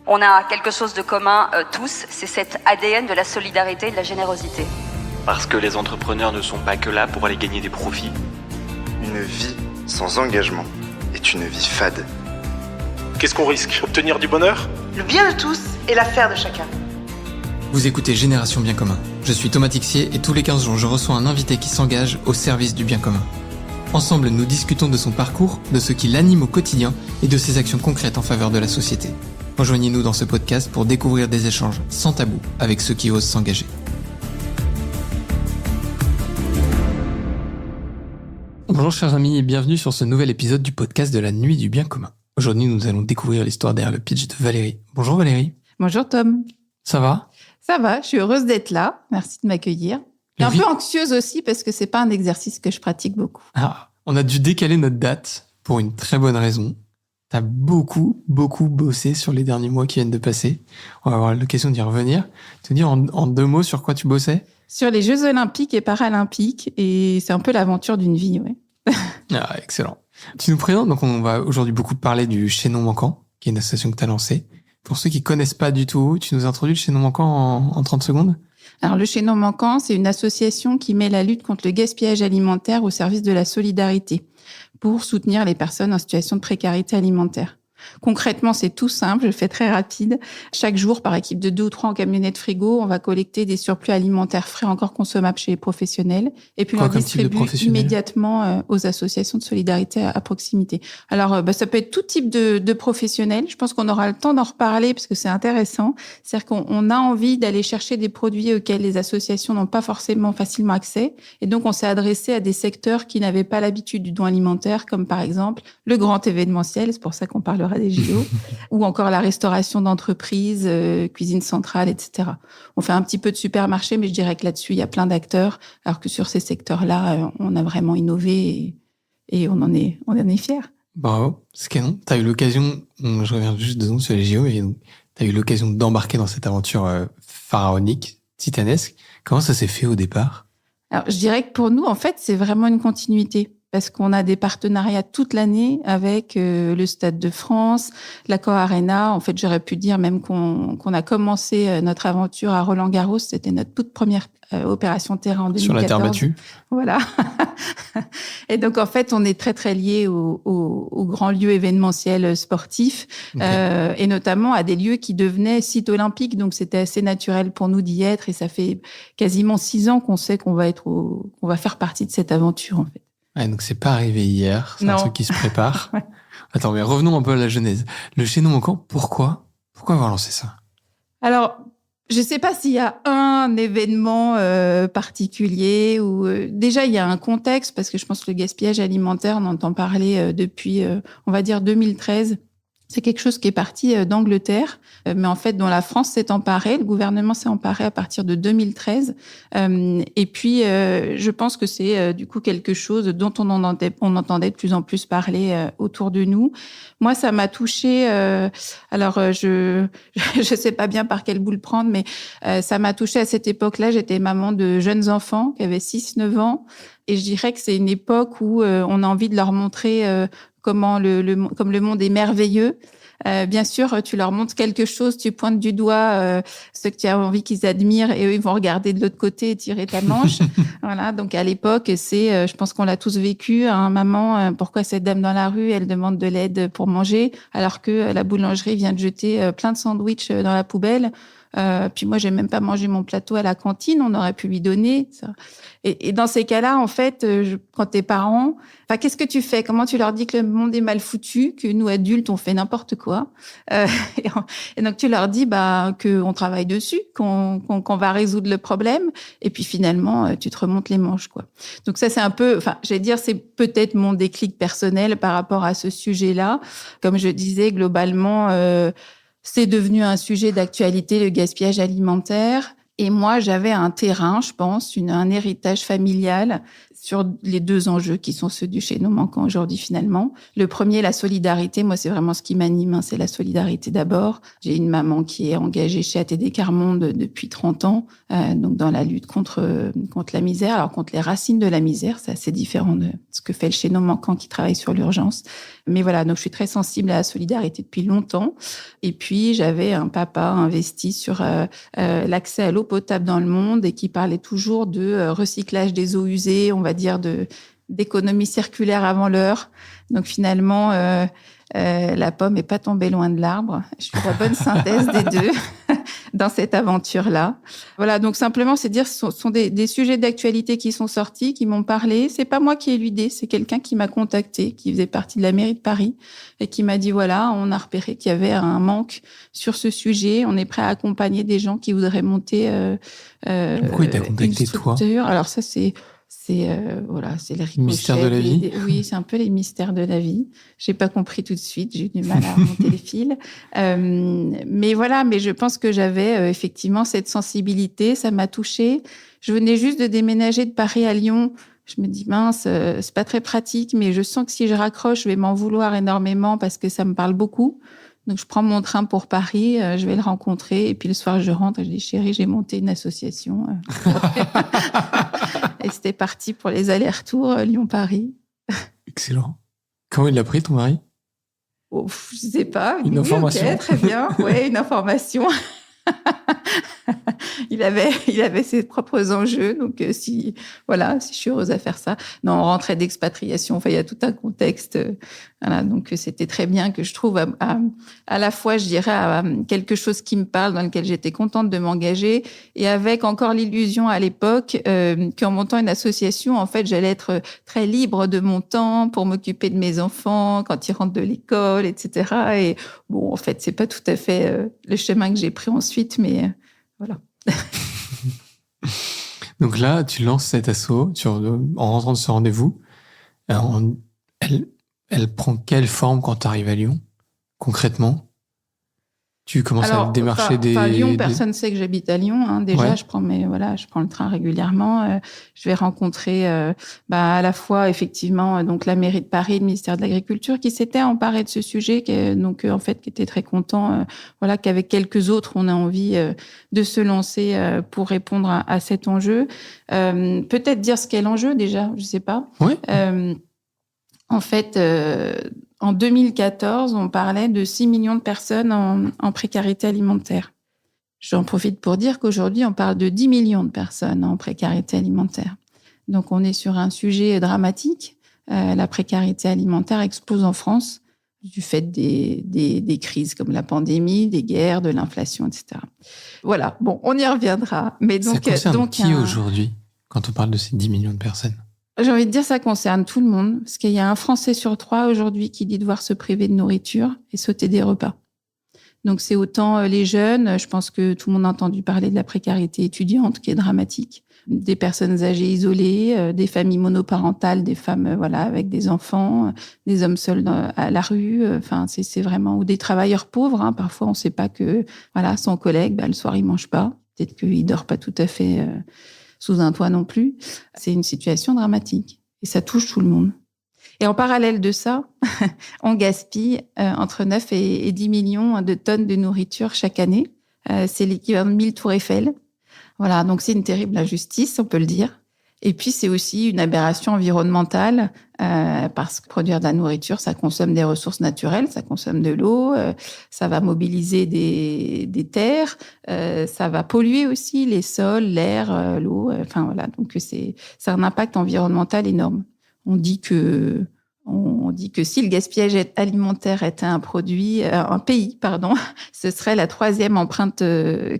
On a quelque chose de commun tous, c'est cet ADN de la solidarité et de la générosité. Parce que les entrepreneurs ne sont pas que là pour aller gagner des profits. Une vie sans engagement est une vie fade. Qu'est-ce qu'on risque ? Obtenir du bonheur ? Le bien de tous et l'affaire de chacun. Vous écoutez Génération Bien Commun. Je suis Thomas Tixier et tous les 15 jours, je reçois un invité qui s'engage au service du bien commun. Ensemble, nous discutons de son parcours, de ce qui l'anime au quotidien et de ses actions concrètes en faveur de la société. Rejoignez-nous dans ce podcast pour découvrir des échanges sans tabou avec ceux qui osent s'engager. Bonjour chers amis et bienvenue sur ce nouvel épisode du podcast de la Nuit du Bien Commun. Aujourd'hui, nous allons découvrir l'histoire derrière le pitch de Valérie. Bonjour Valérie. Bonjour Tom. Ça va ? Ça va, je suis heureuse d'être là. Merci de m'accueillir. Et un peu anxieuse aussi parce que c'est pas un exercice que je pratique beaucoup. Ah, on a dû décaler notre date pour une très bonne raison. T'as beaucoup bossé sur les derniers mois qui viennent de passer. On va avoir l'occasion d'y revenir. Tu veux dire en 2 mots sur quoi tu bossais ? Sur les Jeux Olympiques et Paralympiques, et c'est un peu l'aventure d'une vie, ouais. Ah, excellent. Tu nous présentes, donc on va aujourd'hui beaucoup parler du Chaînon Manquant, qui est une association que tu as lancée. Pour ceux qui connaissent pas du tout, tu nous introduis le Chaînon Manquant en 30 secondes ? Alors, le Chaînon Manquant, c'est une association qui met la lutte contre le gaspillage alimentaire au service de la solidarité pour soutenir les personnes en situation de précarité alimentaire. Concrètement, c'est tout simple, je le fais très rapide. Chaque jour, par équipe de 2 ou 3 en camionnette frigo, on va collecter des surplus alimentaires frais encore consommables chez les professionnels et puis on les distribue immédiatement aux associations de solidarité à proximité. Alors, ça peut être tout type de professionnels. Je pense qu'on aura le temps d'en reparler parce que c'est intéressant. C'est-à-dire qu'on a envie d'aller chercher des produits auxquels les associations n'ont pas forcément facilement accès. Et donc, on s'est adressé à des secteurs qui n'avaient pas l'habitude du don alimentaire, comme par exemple le grand événementiel, c'est pour ça qu'on parlera des JO, ou encore la restauration d'entreprises, cuisine centrale, etc. On fait un petit peu de supermarché, mais je dirais que là-dessus, il y a plein d'acteurs, alors que sur ces secteurs-là, on a vraiment innové et on en est fiers. Bravo, c'est canon. Tu as eu l'occasion, je reviens juste 2 secondes sur les JO, mais tu as eu l'occasion d'embarquer dans cette aventure pharaonique, titanesque. Comment ça s'est fait au départ ? Alors, je dirais que pour nous, en fait, c'est vraiment une continuité. Parce qu'on a des partenariats toute l'année avec le Stade de France, l'Accor Arena. En fait, j'aurais pu dire même qu'on a commencé notre aventure à Roland-Garros. C'était notre toute première opération terrain en 2014. Sur la terre battue. Voilà. Et donc, en fait, on est très, très liés aux grands lieux événementiels sportifs, okay. Et notamment à des lieux qui devenaient sites olympiques. Donc, c'était assez naturel pour nous d'y être. Et ça fait quasiment 6 ans qu'on sait qu'on va faire partie de cette aventure, en fait. Ouais, donc c'est pas arrivé hier, c'est un truc qui se prépare. Ouais. Attends, mais revenons un peu à la genèse. Le Chaînon Manquant, pourquoi avoir lancé ça ? Alors, je sais pas s'il y a un événement particulier ou déjà il y a un contexte parce que je pense que le gaspillage alimentaire, on entend parler depuis, on va dire 2013. C'est quelque chose qui est parti d'Angleterre, mais en fait dont la France s'est emparée, le gouvernement s'est emparé à partir de 2013. Et puis, je pense que c'est du coup quelque chose dont on entendait de plus en plus parler autour de nous. Moi, ça m'a touchée. Alors, je sais pas bien par quel bout le prendre, mais ça m'a touchée à cette époque-là. J'étais maman de jeunes enfants qui avaient 6-9 ans. Et je dirais que c'est une époque où on a envie de leur montrer comme le monde est merveilleux. Bien sûr, tu leur montres quelque chose, tu pointes du doigt ce que tu as envie qu'ils admirent et eux, ils vont regarder de l'autre côté et tirer ta manche. Voilà. Donc, à l'époque, je pense qu'on l'a tous vécu. Hein, maman, pourquoi cette dame dans la rue, elle demande de l'aide pour manger alors que la boulangerie vient de jeter plein de sandwichs dans la poubelle. Puis moi, j'ai même pas mangé mon plateau à la cantine, on aurait pu lui donner. Ça. Et dans ces cas-là, en fait, quand t'es parent, qu'est-ce que tu fais ? Comment tu leur dis que le monde est mal foutu, que nous, adultes, on fait n'importe quoi et donc, tu leur dis qu'on travaille dessus, qu'on va résoudre le problème. Et puis, finalement, tu te remontes les manches, quoi. Donc ça, c'est un peu... j'allais dire, c'est peut-être mon déclic personnel par rapport à ce sujet-là. Comme je disais, globalement... c'est devenu un sujet d'actualité, le gaspillage alimentaire. Et moi, j'avais un terrain, je pense, un héritage familial sur les deux enjeux qui sont ceux du chez nos manquants aujourd'hui finalement. Le premier, la solidarité. Moi, c'est vraiment ce qui m'anime, hein, c'est la solidarité d'abord. J'ai une maman qui est engagée chez ATD Quart Monde depuis 30 ans, donc dans la lutte contre la misère. Alors, contre les racines de la misère, c'est assez différent de ce que fait le chez nos manquants qui travaille sur l'urgence. Mais voilà, donc je suis très sensible à la solidarité depuis longtemps. Et puis, j'avais un papa investi sur l'accès à l'eau potable dans le monde et qui parlait toujours de recyclage des eaux usées, on va dire d'économie circulaire avant l'heure. Donc finalement, la pomme n'est pas tombée loin de l'arbre. Je suis la bonne synthèse des deux dans cette aventure-là. Voilà, donc simplement, c'est dire ce sont des sujets d'actualité qui sont sortis, qui m'ont parlé. C'est pas moi qui ai eu l'idée, c'est quelqu'un qui m'a contacté, qui faisait partie de la mairie de Paris et qui m'a dit voilà, on a repéré qu'il y avait un manque sur ce sujet. On est prêt à accompagner des gens qui voudraient monter Pourquoi il t'a contacté, toi ? Alors ça, c'est le ricochet. Mystère de la vie. Oui, c'est un peu les mystères de la vie. J'ai pas compris tout de suite, j'ai eu du mal à remonter les fils. Mais voilà, mais je pense que j'avais effectivement cette sensibilité, ça m'a touchée. Je venais juste de déménager de Paris à Lyon. Je me dis mince, c'est pas très pratique, mais je sens que si je raccroche, je vais m'en vouloir énormément parce que ça me parle beaucoup. Donc, je prends mon train pour Paris, je vais le rencontrer. Et puis, le soir, je rentre et je dis, chérie, j'ai monté une association. Et c'était parti pour les allers-retours Lyon-Paris. Excellent. Comment il l'a pris, ton mari ? Je sais pas. Une information. Ok, très bien. Ouais, une information. Il avait ses propres enjeux, donc si je suis heureuse à faire ça. Non, on rentrait d'expatriation, enfin il y a tout un contexte, voilà, donc c'était très bien que je trouve à la fois, je dirais, quelque chose qui me parle, dans lequel j'étais contente de m'engager, et avec encore l'illusion à l'époque qu'en montant une association, en fait, j'allais être très libre de mon temps pour m'occuper de mes enfants quand ils rentrent de l'école, etc. Et bon, en fait, c'est pas tout à fait le chemin que j'ai pris ensuite, mais voilà. Donc là, tu lances cet asso en rentrant de ce rendez-vous. Alors, elle prend quelle forme quand tu arrives à Lyon, concrètement ? Tu commences à démarcher Lyon, personne ne sait que j'habite à Lyon. Hein. Déjà, ouais. Je prends le train régulièrement. Je vais rencontrer à la fois effectivement donc la mairie de Paris, le ministère de l'Agriculture, qui s'était emparé de ce sujet, qui était très content. Qu'avec quelques autres, on a envie de se lancer pour répondre à cet enjeu. Peut-être dire ce qu'est l'enjeu déjà, je sais pas. Oui. En fait. En 2014, on parlait de 6 millions de personnes en précarité alimentaire. J'en profite pour dire qu'aujourd'hui, on parle de 10 millions de personnes en précarité alimentaire. Donc, on est sur un sujet dramatique. La précarité alimentaire explose en France du fait des crises comme la pandémie, des guerres, de l'inflation, etc. Voilà. Bon, on y reviendra. Mais donc, ça concerne qui aujourd'hui, quand on parle de ces 10 millions de personnes ? J'ai envie de dire, ça concerne tout le monde, parce qu'il y a un Français sur 3 aujourd'hui qui dit devoir se priver de nourriture et sauter des repas. Donc, c'est autant les jeunes, je pense que tout le monde a entendu parler de la précarité étudiante qui est dramatique, des personnes âgées isolées, des familles monoparentales, des femmes avec des enfants, des hommes seuls à la rue, c'est vraiment, ou des travailleurs pauvres. Hein, parfois, on ne sait pas que son collègue, le soir, il mange pas, peut-être qu'il dort pas tout à fait sous un toit non plus. C'est une situation dramatique et ça touche tout le monde. Et en parallèle de ça, on gaspille entre 9 et 10 millions de tonnes de nourriture chaque année. C'est l'équivalent de 1000 tours Eiffel. Voilà, donc c'est une terrible injustice, on peut le dire. Et puis, c'est aussi une aberration environnementale parce que produire de la nourriture, ça consomme des ressources naturelles, ça consomme de l'eau, ça va mobiliser des terres, ça va polluer aussi les sols, l'air, l'eau. Donc c'est un impact environnemental énorme. On dit que si le gaspillage alimentaire était un pays, ce serait la 3e empreinte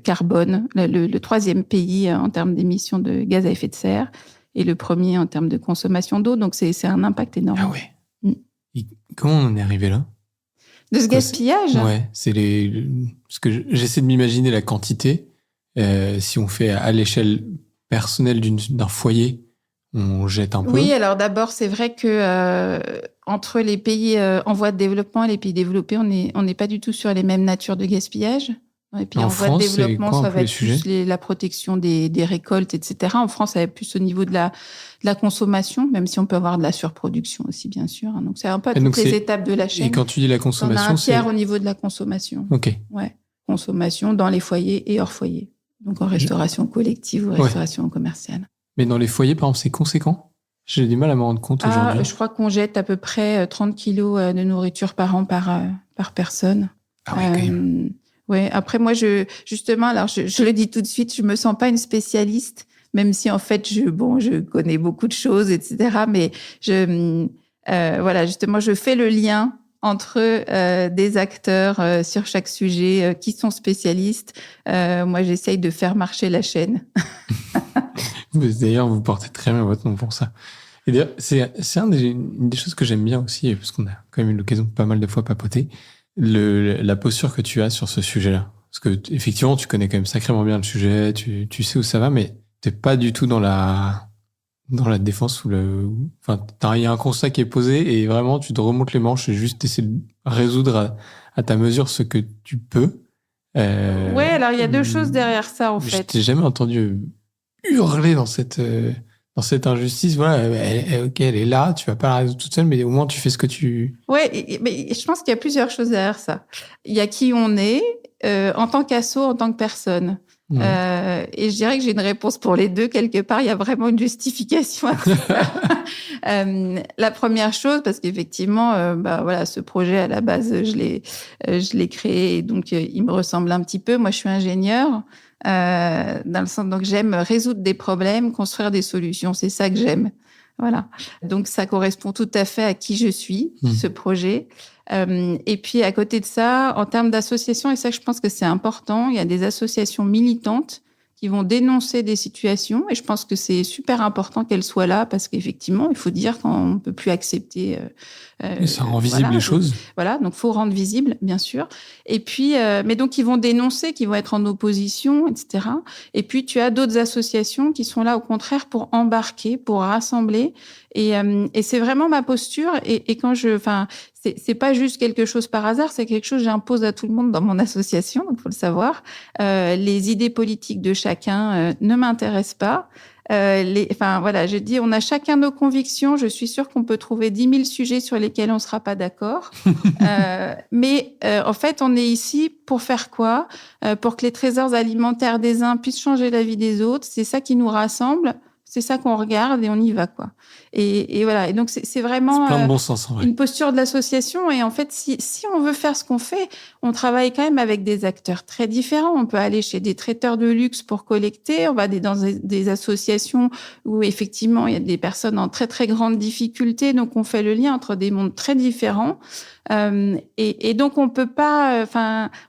carbone, le 3e pays en termes d'émissions de gaz à effet de serre et le premier en termes de consommation d'eau. Donc, c'est un impact énorme. Ah ouais. Et comment on en est arrivé là ? De ce gaspillage ? Ouais, parce que j'essaie de m'imaginer la quantité. Si on fait à l'échelle personnelle d'un foyer, on jette un peu. Oui, alors d'abord, c'est vrai que entre les pays en voie de développement et les pays développés, on n'est pas du tout sur les mêmes natures de gaspillage. Et puis En en voie de France, c'est développement, quoi un ça peu va les être sujets plus la protection des récoltes, etc. En France, ça va être plus au niveau de la consommation, même si on peut avoir de la surproduction aussi, bien sûr. Donc, c'est un peu à Et donc, toutes les c'est- étapes de la chaîne. Et quand tu dis la On a consommation, un c'est... tiers au niveau de la consommation. Ok. Ouais. Consommation dans les foyers et hors foyer. Donc, en restauration collective ou Ouais. restauration commerciale. Mais dans les foyers, par exemple, c'est conséquent? J'ai du mal à me rendre compte aujourd'hui. Je crois qu'on jette à peu près 30 kilos de nourriture par an par personne. Ah oui, quand même. Ouais. Après, moi, justement, alors je le dis tout de suite, je me sens pas une spécialiste, même si en fait, je connais beaucoup de choses, etc. Mais voilà, justement, je fais le lien entre des acteurs sur chaque sujet qui sont spécialistes. Moi, j'essaye de faire marcher la chaîne. D'ailleurs, vous portez très bien votre nom pour ça. Et d'ailleurs, c'est une des choses que j'aime bien aussi, parce qu'on a quand même eu l'occasion de pas mal de fois papoter, la posture que tu as sur ce sujet-là. Parce que effectivement, tu connais quand même sacrément bien le sujet, tu sais où ça va, mais t'es pas du tout dans la défense ou enfin, il y a un constat qui est posé et vraiment, tu te remontes les manches et juste essayer de résoudre à ta mesure ce que tu peux. Ouais, alors il y a deux choses derrière ça, en fait. Je t'ai jamais entendu hurler dans cette injustice. Voilà, ok, elle est là, tu vas pas la résoudre toute seule, mais au moins tu fais ce que tu... Ouais, mais je pense qu'il y a plusieurs choses derrière ça. Il y a qui on est, en tant qu'asso, en tant que personne. Ouais. Et je dirais que j'ai une réponse pour les deux. Quelque part, il y a vraiment une justification à ça. La première chose, parce qu'effectivement, voilà, ce projet à la base, je l'ai créé, et donc il me ressemble un petit peu. Moi, je suis ingénieure, dans le sens donc j'aime résoudre des problèmes, construire des solutions. C'est ça que j'aime. Voilà. Donc ça correspond tout à fait à qui je suis, ce projet. Et puis à côté de ça, en termes d'associations, et ça je pense que c'est important, il y a des associations militantes qui vont dénoncer des situations, et je pense que c'est super important qu'elles soient là, parce qu'effectivement, il faut dire qu'on ne peut plus accepter... et ça rend visible les choses. Voilà, donc faut rendre visible, bien sûr. Et puis, mais donc ils vont dénoncer, qui vont être en opposition, etc. Et puis tu as d'autres associations qui sont là au contraire pour embarquer, pour rassembler. Et c'est vraiment ma posture. Et quand c'est pas juste quelque chose par hasard, c'est quelque chose que j'impose à tout le monde dans mon association, donc faut le savoir. Les idées politiques de chacun ne m'intéressent pas. Voilà, je dis, on a chacun nos convictions. Je suis sûre qu'on peut trouver 10 000 sujets sur lesquels on sera pas d'accord. Mais en fait, on est ici pour faire quoi? Pour que les trésors alimentaires des uns puissent changer la vie des autres. C'est ça qui nous rassemble. C'est ça qu'on regarde et on y va, quoi. Et voilà. Et donc, c'est vraiment plein de bon sens, en vrai. Une posture de l'association. Et en fait, si on veut faire ce qu'on fait, on travaille quand même avec des acteurs très différents. On peut aller chez des traiteurs de luxe pour collecter. On va dans des associations où, effectivement, il y a des personnes en très, très grande difficulté. Donc, on fait le lien entre des mondes très différents. Et donc, on peut pas,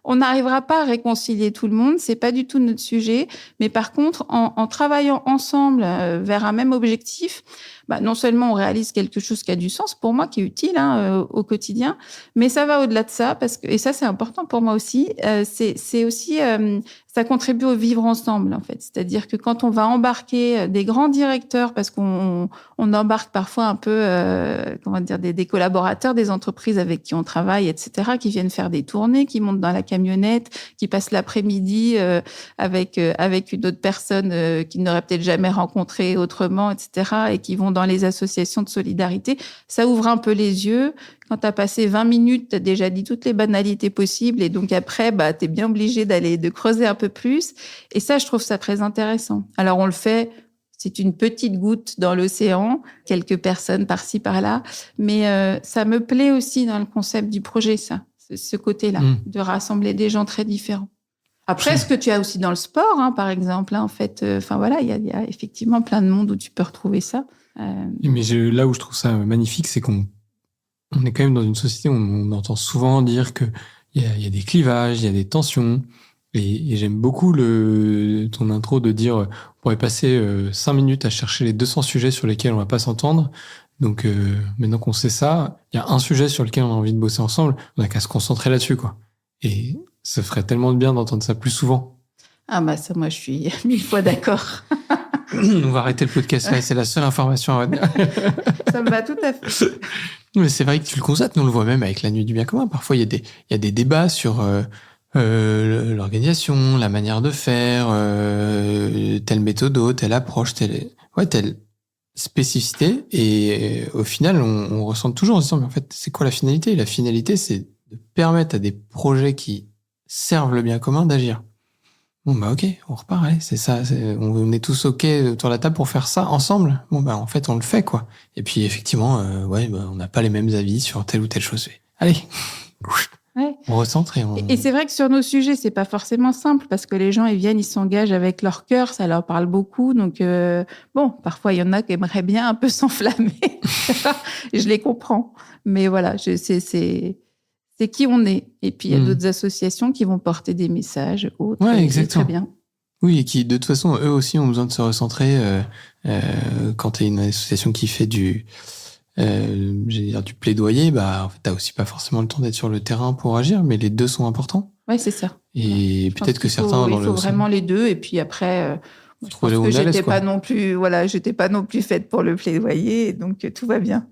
on n'arrivera pas à réconcilier tout le monde. C'est pas du tout notre sujet. Mais par contre, en travaillant ensemble vers un même objectif, non seulement on réalise quelque chose qui a du sens pour moi, qui est utile au quotidien, mais ça va au-delà de ça, et ça c'est important pour moi aussi, c'est aussi, ça contribue au vivre ensemble en fait. C'est-à-dire que quand on va embarquer des grands directeurs, parce qu'on embarque parfois un peu, des collaborateurs des entreprises avec qui on travaille, etc., qui viennent faire des tournées, qui montent dans la camionnette, qui passent l'après-midi avec une autre personne qu'ils n'auraient peut-être jamais rencontrée autrement, etc., et qui vont dans les associations de solidarité, ça ouvre un peu les yeux. Quand tu as passé 20 minutes, tu as déjà dit toutes les banalités possibles, et donc après, tu es bien obligé de creuser un peu plus. Et ça, je trouve ça très intéressant. Alors, on le fait, c'est une petite goutte dans l'océan, quelques personnes par-ci, par-là, mais ça me plaît aussi dans le concept du projet, ça, ce côté-là, de rassembler des gens très différents. Après, ce que tu as aussi dans le sport, par exemple, en fait, il y a effectivement plein de mondes où tu peux retrouver ça. Mais là où je trouve ça magnifique, c'est qu'on est quand même dans une société où on entend souvent dire qu'il y a des clivages, il y a des tensions. Et j'aime beaucoup ton intro de dire on pourrait passer 5 minutes à chercher les 200 sujets sur lesquels on va pas s'entendre. Donc maintenant qu'on sait ça, il y a un sujet sur lequel on a envie de bosser ensemble, on n'a qu'à se concentrer là-dessus, quoi. Et ça ferait tellement de bien d'entendre ça plus souvent. Ah ça, moi, je suis 1000 fois d'accord. On va arrêter le podcast là, c'est la seule information à dire. Ça me va tout à fait. Mais c'est vrai que tu le constates, nous on le voit même avec la Nuit du bien commun. Parfois, il y a des débats sur L'organisation, la manière de faire, telle méthode, telle approche, telle spécificité. Et au final, on ressent toujours en se disant, mais en fait, c'est quoi la finalité? La finalité, c'est de permettre à des projets qui servent le bien commun d'agir. Bon, bah, ok, on repart, allez, c'est ça. On est tous ok autour de la table pour faire ça ensemble. Bon, bah, en fait, on le fait, quoi. Et puis, effectivement, on n'a pas les mêmes avis sur telle ou telle chose. Allez. Ouais. On recentre Et c'est vrai que sur nos sujets, c'est pas forcément simple parce que les gens, ils viennent, ils s'engagent avec leur cœur, ça leur parle beaucoup. Donc, parfois, il y en a qui aimeraient bien un peu s'enflammer. Je les comprends. Mais voilà, c'est qui on est. Et puis, il y a d'autres associations qui vont porter des messages autres. Ouais, et exactement. C'est très bien. Oui, et qui, de toute façon, eux aussi ont besoin de se recentrer quand tu es une association qui fait du plaidoyer, bah, en fait, t'as aussi pas forcément le temps d'être sur le terrain pour agir, mais les deux sont importants. Ouais, c'est ça. Et peut-être que certains il faut vraiment les deux. Et puis après, je pense que j'étais pas non plus faite pour le plaidoyer, donc tout va bien.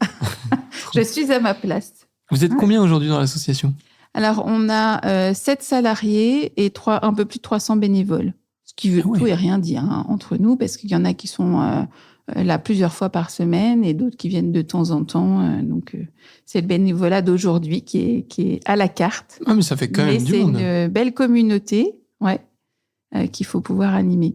Je suis à ma place. Vous êtes combien aujourd'hui dans l'association? Alors, on a 7 salariés et un peu plus de 300 bénévoles. Ce qui veut tout et rien dire entre nous, parce qu'il y en a qui sont là plusieurs fois par semaine et d'autres qui viennent de temps en temps. Donc, c'est le bénévolat d'aujourd'hui qui est à la carte. Ah, mais ça fait quand même du monde. C'est une belle communauté, qu'il faut pouvoir animer.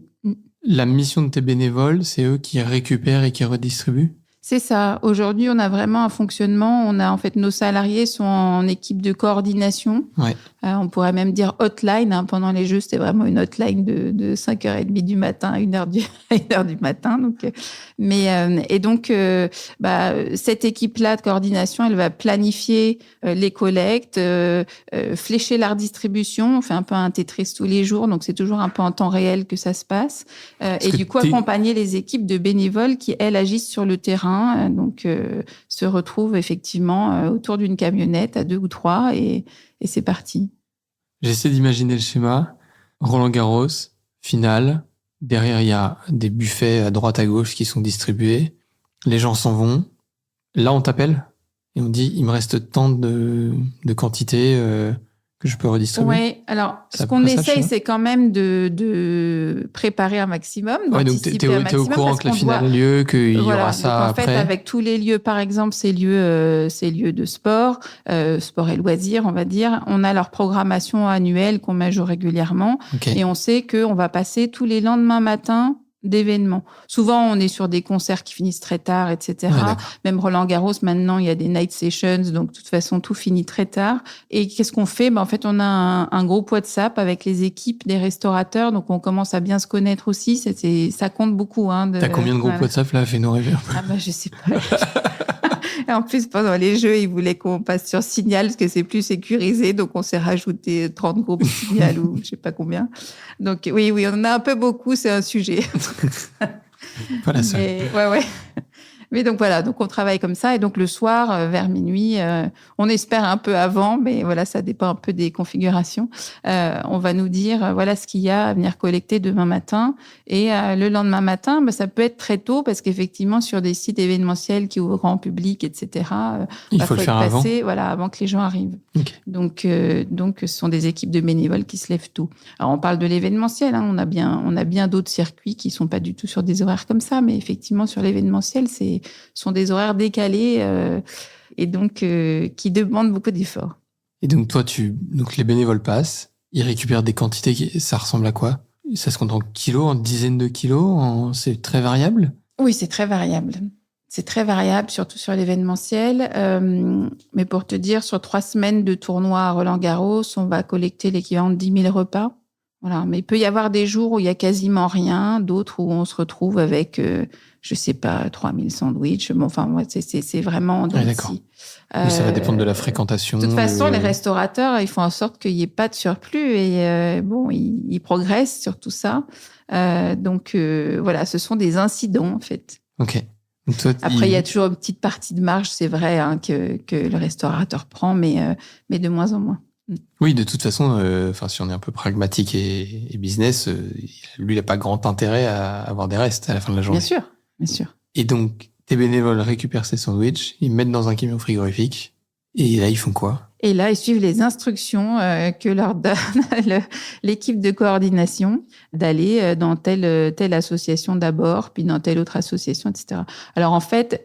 La mission de tes bénévoles, c'est eux qui récupèrent et qui redistribuent? C'est ça. Aujourd'hui, on a vraiment un fonctionnement. On a en fait nos salariés sont en équipe de coordination. Ouais. On pourrait même dire hotline. Pendant les jeux, c'était vraiment une hotline de 5h30 du matin à 1h du matin. Donc, cette équipe-là de coordination, elle va planifier les collectes, flécher la redistribution. On fait un peu un Tetris tous les jours, donc c'est toujours un peu en temps réel que ça se passe. Et du coup, accompagner les équipes de bénévoles qui, elles, agissent sur le terrain. Donc, se retrouvent effectivement autour d'une camionnette à 2 ou 3 et c'est parti. J'essaie d'imaginer le schéma. Roland-Garros, finale. Derrière, il y a des buffets à droite à gauche qui sont distribués. Les gens s'en vont. Là, on t'appelle et on dit, il me reste tant de quantité que je peux redistribuer. Oui, alors ce qu'on essaye, c'est quand même de préparer un maximum, d'anticiper un maximum. T'es au courant que la finale a lieu, qu'il y aura ça après. En fait, avec tous les lieux, par exemple, ces lieux de sport, sport et loisirs, on va dire, on a leur programmation annuelle qu'on met à jour régulièrement. Okay. Et on sait qu'on va passer tous les lendemains matins d'événements. Souvent, on est sur des concerts qui finissent très tard, etc. Ouais, même Roland-Garros, maintenant, il y a des night sessions, donc de toute façon, tout finit très tard. Et qu'est-ce qu'on fait? En fait, on a un groupe WhatsApp avec les équipes des restaurateurs, donc on commence à bien se connaître aussi. Ça compte beaucoup. T'as combien de groupes WhatsApp là? Fais-nous rêver un peu. Je sais pas. Et en plus, pendant les jeux, ils voulaient qu'on passe sur Signal parce que c'est plus sécurisé. Donc, on s'est rajouté 30 groupes Signal ou je sais pas combien. Donc, oui, on en a un peu beaucoup. C'est un sujet. Pas la seule. Ouais. Mais donc voilà, donc on travaille comme ça et donc le soir vers minuit, on espère un peu avant, mais voilà, ça dépend un peu des configurations. On va nous dire voilà ce qu'il y a à venir collecter demain matin et le lendemain matin, ça peut être très tôt parce qu'effectivement sur des sites événementiels qui ouvrent en public, etc. Il faut le faire avant que les gens arrivent. Okay. Donc ce sont des équipes de bénévoles qui se lèvent tôt. Alors on parle de l'événementiel, on a bien d'autres circuits qui sont pas du tout sur des horaires comme ça, mais effectivement sur l'événementiel sont des horaires décalés et donc qui demandent beaucoup d'efforts. Et donc toi, donc les bénévoles passent, ils récupèrent des quantités, ça ressemble à quoi? Ça se compte en kilos, en dizaines de kilos, c'est très variable? Oui, c'est très variable. C'est très variable, surtout sur l'événementiel. Mais pour te dire, sur 3 semaines de tournoi à Roland-Garros, on va collecter l'équivalent de 10 000 repas. Voilà. Mais il peut y avoir des jours où il y a quasiment rien, d'autres où on se retrouve avec, 3000 sandwichs. C'est vraiment... D'accord. Oui, ça va dépendre de la fréquentation. De toute façon, les restaurateurs, ils font en sorte qu'il n'y ait pas de surplus et ils progressent sur tout ça. Voilà, ce sont des incidents, en fait. Ok. Donc toi, après, il y a toujours une petite partie de marge, c'est vrai, que le restaurateur prend, mais de moins en moins. Oui, de toute façon, si on est un peu pragmatique et business, lui, il n'a pas grand intérêt à avoir des restes à la fin de la journée. Bien sûr. Et donc, tes bénévoles récupèrent ces sandwichs, ils mettent dans un camion frigorifique Et là, ils font quoi? Et là, ils suivent les instructions que leur donne l'équipe de coordination d'aller dans telle association d'abord, puis dans telle autre association, etc. Alors en fait,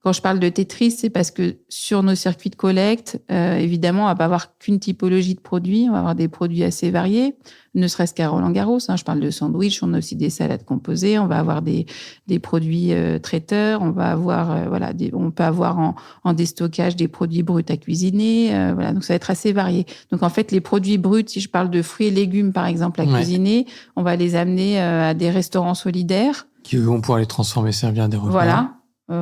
quand je parle de Tetris, c'est parce que sur nos circuits de collecte, évidemment, on va pas avoir qu'une typologie de produits, on va avoir des produits assez variés, ne serait-ce qu'à Roland-Garros. Je parle de sandwich, on a aussi des salades composées, on va avoir des produits traiteurs, on va avoir on peut avoir en déstockage des produits bruts à cuisiner, donc ça va être assez varié. Donc en fait, les produits bruts, si je parle de fruits et légumes par exemple à cuisiner, on va les amener à des restaurants solidaires qui vont pouvoir les transformer, servir des repas. Voilà.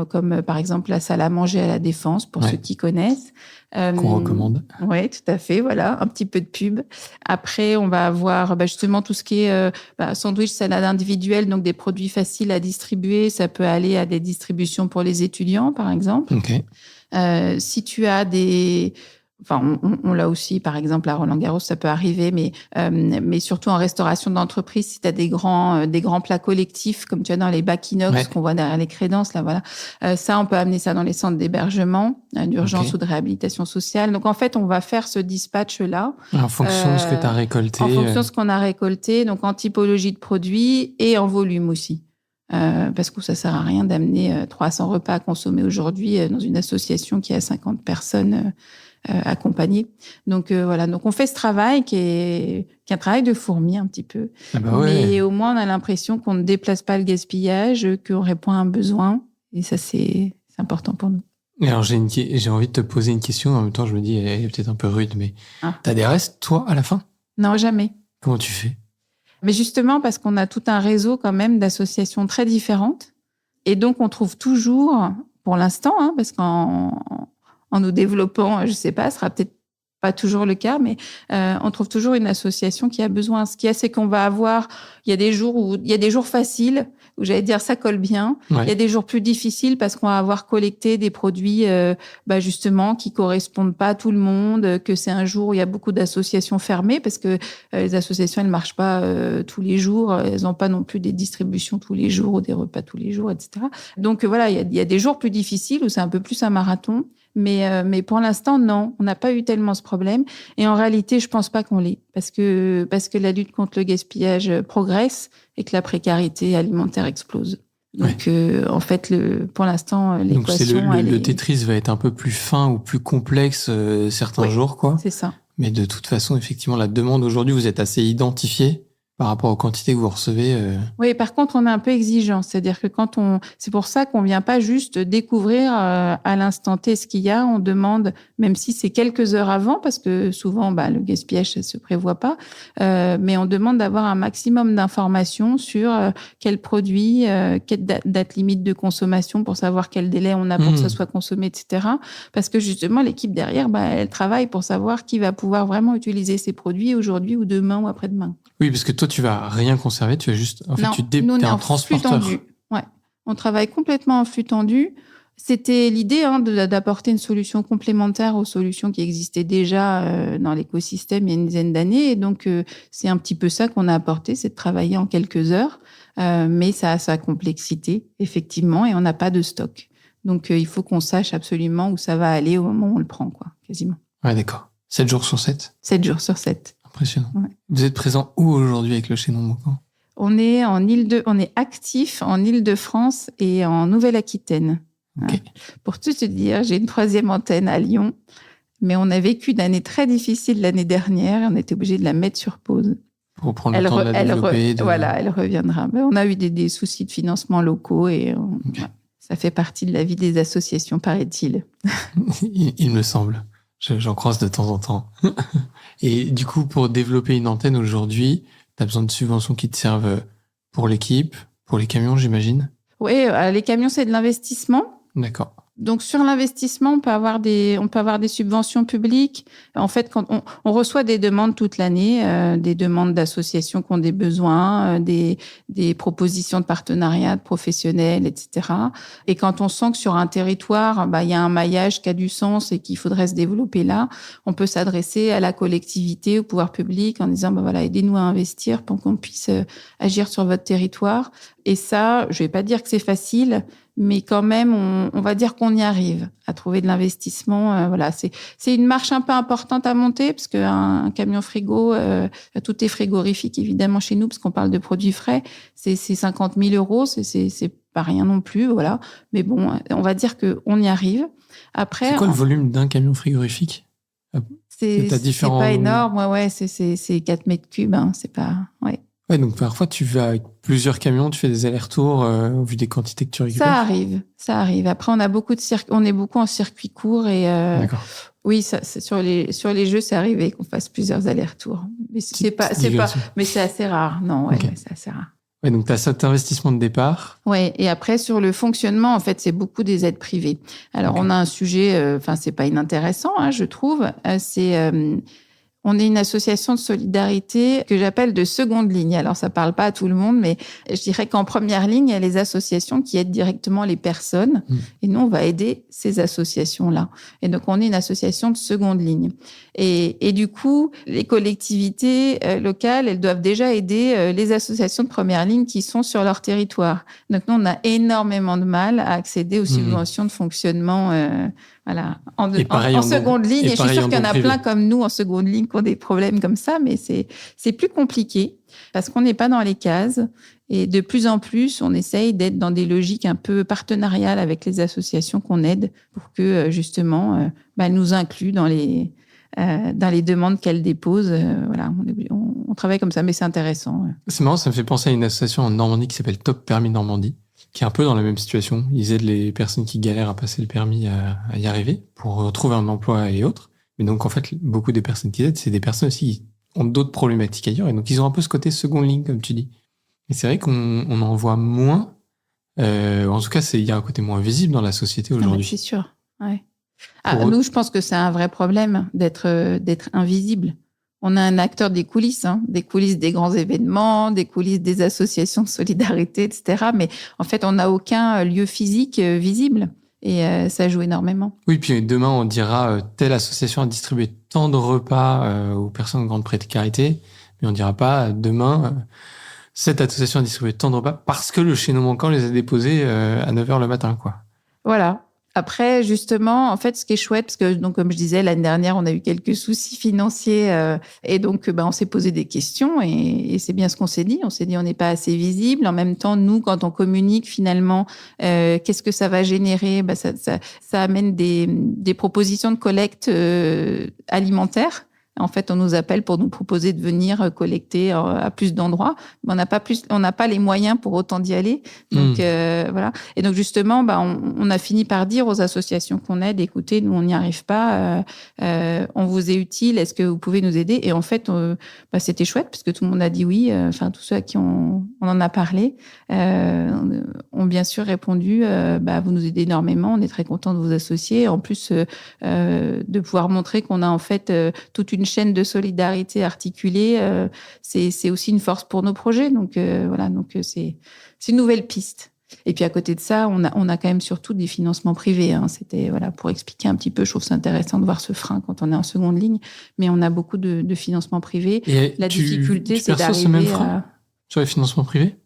Comme par exemple la salle à manger à la Défense, pour ceux qui connaissent. Qu'on recommande. Oui, tout à fait, voilà, un petit peu de pub. Après, on va avoir justement tout ce qui est sandwich, salade individuelle, donc des produits faciles à distribuer. Ça peut aller à des distributions pour les étudiants, par exemple. Okay. Si tu as des... Enfin, on l'a aussi, par exemple, à Roland-Garros, ça peut arriver, mais surtout en restauration d'entreprise, si tu as des grands plats collectifs, comme tu as dans les bacs inox qu'on voit derrière les crédences, là, voilà. Ça, on peut amener ça dans les centres d'hébergement, d'urgence ou de réhabilitation sociale. Donc, en fait, on va faire ce dispatch-là. En fonction de ce que tu as récolté. En fonction de ce qu'on a récolté, donc en typologie de produits et en volume aussi. Parce que ça sert à rien d'amener 300 repas à consommer aujourd'hui dans une association qui a 50 personnes accompagnées. Donc voilà, donc on fait ce travail qui est un travail de fourmi un petit peu. Mais au moins on a l'impression qu'on ne déplace pas le gaspillage, qu'on répond à un besoin, et ça c'est important pour nous. Et alors j'ai envie de te poser une question, en même temps je me dis elle est peut-être un peu rude, mais t'as des restes toi à la fin? Non, jamais. Comment tu fais? Mais justement parce qu'on a tout un réseau quand même d'associations très différentes, et donc on trouve toujours, pour l'instant, parce qu'en nous développant, je sais pas, ce sera peut-être pas toujours le cas, mais on trouve toujours une association qui a besoin. Ce qu'il y a, c'est qu'on va avoir, il y a des jours faciles où j'allais dire ça colle bien. Il y a des jours plus difficiles parce qu'on va avoir collecté des produits, justement, qui correspondent pas à tout le monde, que c'est un jour où il y a beaucoup d'associations fermées parce que les associations, elles marchent pas tous les jours. Elles ont pas non plus des distributions tous les jours ou des repas tous les jours, etc. Donc voilà, il y a des jours plus difficiles où c'est un peu plus un marathon. Mais pour l'instant, non, on n'a pas eu tellement ce problème. Et en réalité, je pense pas qu'on l'ait, parce que la lutte contre le gaspillage progresse et que la précarité alimentaire explose. Donc, en fait, pour l'instant, l'équation... Donc, le Tetris va être un peu plus fin ou plus complexe certains jours, quoi. C'est ça. Mais de toute façon, effectivement, la demande aujourd'hui, vous êtes assez identifié par rapport aux quantités que vous recevez. Oui, par contre, on est un peu exigeant. C'est-à-dire que c'est pour ça qu'on vient pas juste découvrir à l'instant T ce qu'il y a. On demande, même si c'est quelques heures avant, parce que souvent, le gaspillage, ça se prévoit pas. Mais on demande d'avoir un maximum d'informations sur quel produit, quelle date limite de consommation pour savoir quel délai on a pour que ça soit consommé, etc. Parce que justement, l'équipe derrière, elle travaille pour savoir qui va pouvoir vraiment utiliser ces produits aujourd'hui ou demain ou après-demain. Oui, parce que toi, tu vas rien conserver, tu vas juste... En fait, t'es un transporteur. Flux tendu. Ouais. On travaille complètement en flux tendu. C'était l'idée d'apporter une solution complémentaire aux solutions qui existaient déjà dans l'écosystème il y a une dizaine d'années. Et donc, c'est un petit peu ça qu'on a apporté, c'est de travailler en quelques heures. Mais ça a sa complexité, effectivement, et on n'a pas de stock. Donc, il faut qu'on sache absolument où ça va aller au moment où on le prend, quoi, quasiment. Ouais, d'accord. 7 jours sur 7 7 jours sur 7. Impressionnant. Ouais. Vous êtes présent où aujourd'hui avec le chaînon manquant? On est actif en Île-de-France et en Nouvelle-Aquitaine. Okay. Pour tout te dire, j'ai une 3e antenne à Lyon, mais on a vécu une année très difficile l'année dernière. On était obligé de la mettre sur pause. Pour prendre le temps de la développer. Voilà, elle reviendra. Mais on a eu des soucis de financement locaux et ça fait partie de la vie des associations, paraît-il. Il me semble. J'en croise de temps en temps. Et du coup, pour développer une antenne aujourd'hui, tu as besoin de subventions qui te servent pour l'équipe, pour les camions, j'imagine? Oui, les camions, c'est de l'investissement. D'accord. Donc, sur l'investissement, on peut avoir des subventions publiques. En fait, quand on reçoit des demandes toute l'année, des demandes d'associations qui ont des besoins, des propositions de partenariat, de professionnels, etc. Et quand on sent que sur un territoire, il y a un maillage qui a du sens et qu'il faudrait se développer là, on peut s'adresser à la collectivité, au pouvoir public en disant, aidez-nous à investir pour qu'on puisse agir sur votre territoire. Et ça, je vais pas dire que c'est facile, mais quand même, on va dire qu'on y arrive à trouver de l'investissement. Voilà, c'est une marche un peu importante à monter parce qu'un camion frigo, tout est frigorifique évidemment chez nous parce qu'on parle de produits frais. C'est 50 000 euros, c'est pas rien non plus, voilà. Mais bon, on va dire que on y arrive. Après, c'est quoi le volume d'un camion frigorifique? C'est pas énorme, ouais, c'est 4 mètres cubes, hein, c'est pas, ouais. Ouais, donc parfois tu vas avec plusieurs camions, tu fais des allers-retours au vu des quantités que tu récupères. Ça arrive. Après, on est beaucoup en circuit court et D'accord. oui, sur les jeux, c'est arrivé qu'on fasse plusieurs allers-retours. Mais mais c'est assez rare. Non, ouais, Okay. ouais, c'est assez rare. Ouais, donc tu as cet investissement de départ. Ouais, et après sur le fonctionnement, en fait, c'est beaucoup des aides privées. Alors on a un sujet, c'est pas inintéressant, hein, je trouve. On est une association de solidarité que j'appelle de seconde ligne. Alors, ça parle pas à tout le monde, mais je dirais qu'en première ligne, il y a les associations qui aident directement les personnes. Et nous, on va aider ces associations-là. Et donc, on est une association de seconde ligne. Et du coup, les collectivités locales, elles doivent déjà aider les associations de première ligne qui sont sur leur territoire. Donc, nous, on a énormément de mal à accéder aux subventions de fonctionnement voilà, en seconde ligne. Et je suis sûre qu'il y en a plein comme nous en seconde ligne qui ont des problèmes comme ça, mais c'est plus compliqué parce qu'on n'est pas dans les cases. Et de plus en plus, on essaye d'être dans des logiques un peu partenariales avec les associations qu'on aide pour que justement, elles nous incluent dans les demandes qu'elles déposent. Voilà, on travaille comme ça, mais c'est intéressant. C'est marrant, ça me fait penser à une association en Normandie qui s'appelle Top Permis Normandie, qui est un peu dans la même situation. Ils aident les personnes qui galèrent à passer le permis à y arriver pour retrouver un emploi et autres. Mais donc, en fait, beaucoup des personnes qu'ils aident, c'est des personnes aussi qui ont d'autres problématiques ailleurs. Et donc, ils ont un peu ce côté seconde ligne, comme tu dis. Et c'est vrai qu'on en voit moins. En tout cas, il y a un côté moins visible dans la société aujourd'hui. C'est sûr, ouais. Nous, je pense que c'est un vrai problème d'être invisible. On a un acteur des coulisses des grands événements, des coulisses des associations de solidarité, etc. Mais en fait, on n'a aucun lieu physique visible et ça joue énormément. Oui, puis demain, on dira telle association a distribué tant de repas aux personnes en grande précarité, mais on dira pas demain cette association a distribué tant de repas parce que le chaînon manquant les a déposés à 9h le matin, quoi. Voilà. Après, justement, en fait, ce qui est chouette, parce que, donc, comme je disais, l'année dernière, on a eu quelques soucis financiers, et donc, on s'est posé des questions, et c'est bien ce qu'on s'est dit. On s'est dit, on n'est pas assez visible. En même temps, nous, quand on communique, finalement, qu'est-ce que ça va générer? Ça amène des propositions de collecte alimentaire. En fait, on nous appelle pour nous proposer de venir collecter à plus d'endroits, mais on n'a pas les moyens pour autant d'y aller. Donc voilà. Et donc justement, on a fini par dire aux associations qu'on aide, écoutez, nous on n'y arrive pas, on vous est utile, est-ce que vous pouvez nous aider? Et en fait, c'était chouette parce que tout le monde a dit oui. Enfin, tous ceux à qui on en a parlé ont bien sûr répondu. Vous nous aidez énormément, on est très content de vous associer. En plus de pouvoir montrer qu'on a en fait toute une chaîne de solidarité articulée, c'est aussi une force pour nos projets. Donc voilà, donc c'est une nouvelle piste. Et puis à côté de ça, on a quand même surtout des financements privés. C'était voilà pour expliquer un petit peu. Je trouve c'est intéressant de voir ce frein quand on est en seconde ligne, mais on a beaucoup de financements privés. Et la difficulté, c'est d'arriver ce même frein sur les financements privés.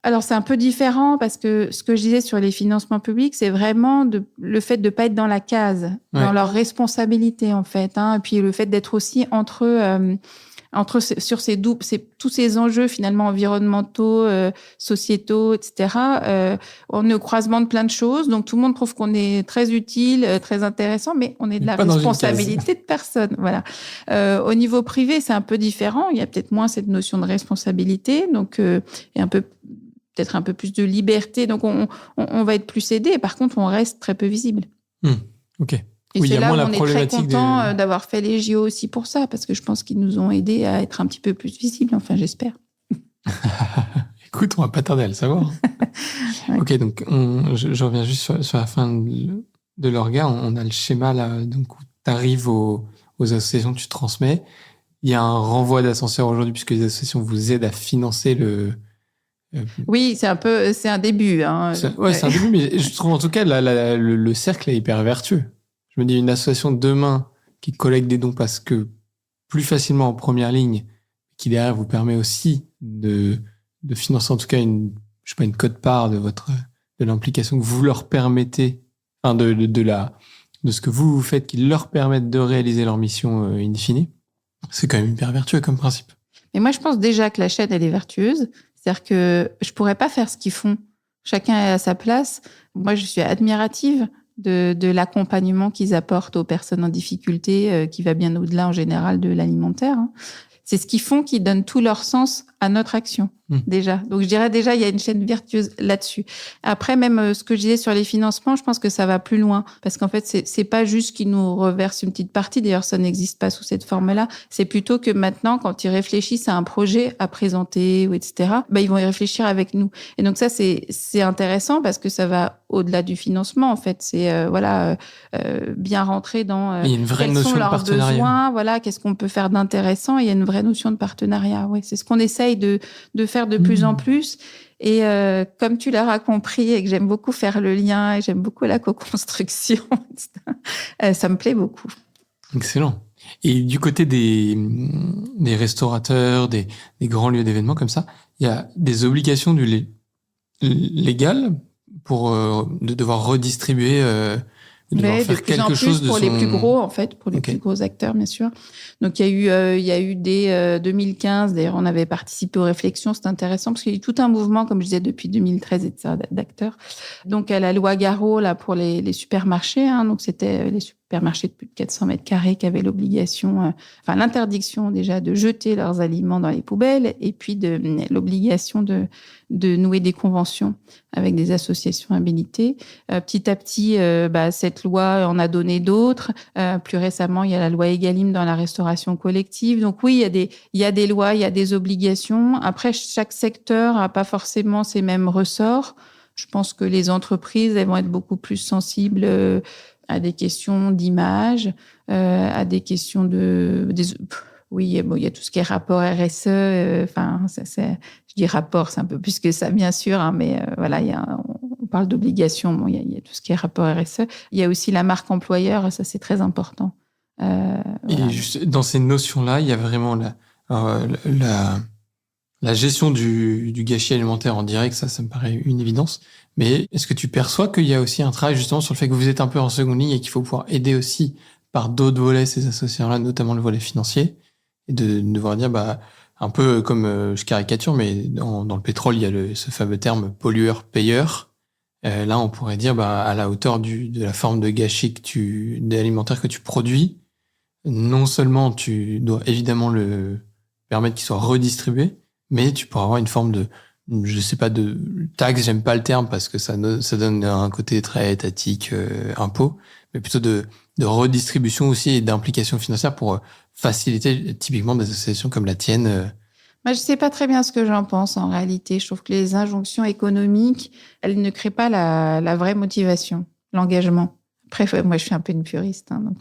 Alors, c'est un peu différent parce que ce que je disais sur les financements publics, c'est vraiment le fait de ne pas être dans la case, dans leur responsabilité, en fait. Et puis, le fait d'être aussi sur tous ces enjeux, finalement, environnementaux, sociétaux, etc. On est au croisement de plein de choses. Donc, tout le monde trouve qu'on est très utile, très intéressant, mais on est de la responsabilité de personne. Voilà. Au niveau privé, c'est un peu différent. Il y a peut-être moins cette notion de responsabilité. Donc, et peut-être un peu plus de liberté. Donc, on va être plus aidé. Par contre, on reste très peu visible. OK. Et c'est là où on est très content d'avoir fait les JO aussi pour ça, parce que je pense qu'ils nous ont aidés à être un petit peu plus visibles. Enfin, j'espère. Écoute, on va pas tarder à le savoir. Ouais. OK, donc je reviens juste sur la fin de l'orga. On a le schéma là, donc où tu arrives aux associations que tu transmets. Il y a un renvoi d'ascenseur aujourd'hui puisque les associations vous aident à financer le... Oui, c'est un début. C'est un début, mais je trouve en tout cas le cercle est hyper vertueux. Je me dis une association demain qui collecte des dons parce que plus facilement en première ligne, qui derrière vous permet aussi de financer en tout cas une quote-part de votre l'implication que vous leur permettez, enfin de ce que vous faites qui leur permettent de réaliser leur mission in fine, c'est quand même hyper vertueux comme principe. Mais moi, je pense déjà que la chaîne, elle est vertueuse. C'est-à-dire que je pourrais pas faire ce qu'ils font. Chacun est à sa place. Moi, je suis admirative de l'accompagnement qu'ils apportent aux personnes en difficulté, qui va bien au-delà en général de l'alimentaire. C'est ce qu'ils font qui donne tout leur sens à notre action, déjà. Donc, je dirais déjà, il y a une chaîne vertueuse là-dessus. Après, même ce que je disais sur les financements, je pense que ça va plus loin. Parce qu'en fait, c'est pas juste qu'ils nous reversent une petite partie. D'ailleurs, ça n'existe pas sous cette forme-là. C'est plutôt que maintenant, quand ils réfléchissent à un projet à présenter, ou etc., ils vont y réfléchir avec nous. Et donc, ça, c'est intéressant parce que ça va au-delà du financement, en fait. C'est, bien rentrer dans il y a une vraie quels notion sont de leurs partenariat. besoins, voilà, qu'est-ce qu'on peut faire d'intéressant. Il y a une vraie notion de partenariat. Oui, c'est ce qu'on essaye de faire de plus en plus. Et comme tu l'auras compris et que j'aime beaucoup faire le lien et j'aime beaucoup la co-construction, ça me plaît beaucoup. Excellent. Et du côté des restaurateurs, des grands lieux d'événements comme ça, il y a des obligations légales pour de devoir redistribuer, de devoir faire quelque chose de pour son... les plus gros, en fait, pour les Okay. plus gros acteurs, bien sûr. Donc, il y a eu dès 2015, d'ailleurs, on avait participé aux réflexions, c'est intéressant, parce qu'il y a eu tout un mouvement, comme je disais, depuis 2013, et ça, d'acteurs. Donc, à la loi Garot, là, pour les supermarchés, donc c'était les supermarchés de plus de 400 mètres carrés qui avaient l'obligation, l'interdiction déjà de jeter leurs aliments dans les poubelles, et puis l'obligation de nouer des conventions avec des associations habilitées. Petit à petit, cette loi en a donné d'autres. Plus récemment, il y a la loi Egalim dans la restauration collective. Donc oui, il y a des lois, il y a des obligations. Après, chaque secteur n'a pas forcément ses mêmes ressorts. Je pense que les entreprises, elles vont être beaucoup plus sensibles à des questions d'image, à des questions oui, il y a tout ce qui est rapport RSE. Je dis rapport, c'est un peu plus que ça, bien sûr, mais voilà, on parle d'obligations. Bon, il y a tout ce qui est rapport RSE. Il y a aussi la marque employeur, ça c'est très important. Voilà. Et juste dans ces notions-là, il y a vraiment la gestion du gâchis alimentaire en direct, ça me paraît une évidence. Mais est-ce que tu perçois qu'il y a aussi un travail justement sur le fait que vous êtes un peu en seconde ligne et qu'il faut pouvoir aider aussi par d'autres volets ces associations-là, notamment le volet financier, et de devoir dire, un peu comme je caricature, mais dans le pétrole, il y a ce fameux terme pollueur-payeur. Là, on pourrait dire, à la hauteur de la forme de gâchis alimentaire que tu produis, non seulement tu dois évidemment le permettre qu'il soit redistribué, mais tu pourras avoir une forme de, je sais pas, de taxe, j'aime pas le terme parce que ça donne un côté très étatique, impôt, mais plutôt de redistribution aussi et d'implication financière pour faciliter typiquement des associations comme la tienne. Moi, je sais pas très bien ce que j'en pense en réalité. Je trouve que les injonctions économiques, elles ne créent pas la vraie motivation, l'engagement. Après, moi, je suis un peu une puriste, donc.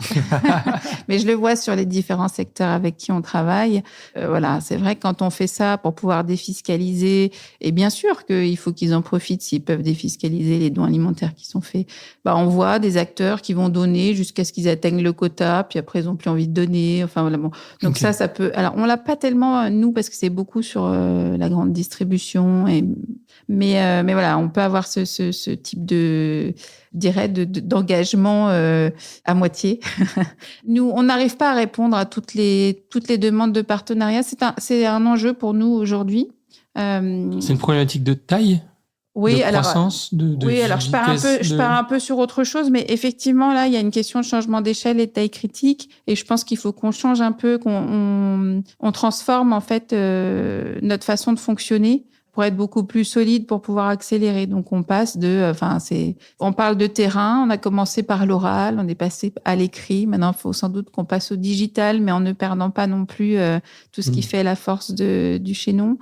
Mais je le vois sur les différents secteurs avec qui on travaille. Voilà, c'est vrai que quand on fait ça pour pouvoir défiscaliser, et bien sûr qu'il faut qu'ils en profitent s'ils peuvent défiscaliser les dons alimentaires qui sont faits. On voit des acteurs qui vont donner jusqu'à ce qu'ils atteignent le quota, puis après ils ont plus envie de donner. Enfin voilà, bon. Donc okay. Ça peut. Alors on l'a pas tellement nous parce que c'est beaucoup sur la grande distribution. Mais voilà, on peut avoir ce type d'engagement à moitié. Nous, on n'arrive pas à répondre à toutes les demandes de partenariat. C'est un enjeu pour nous aujourd'hui. C'est une problématique de taille, oui, de croissance, oui, alors je pars un peu sur autre chose, mais effectivement, là, il y a une question de changement d'échelle et de taille critique, et je pense qu'il faut qu'on change un peu, qu'on transforme en fait notre façon de fonctionner pour être beaucoup plus solide, pour pouvoir accélérer. Donc, on passe on parle de terrain, on a commencé par l'oral, on est passé à l'écrit. Maintenant, il faut sans doute qu'on passe au digital, mais en ne perdant pas non plus tout ce qui fait la force du chaînon.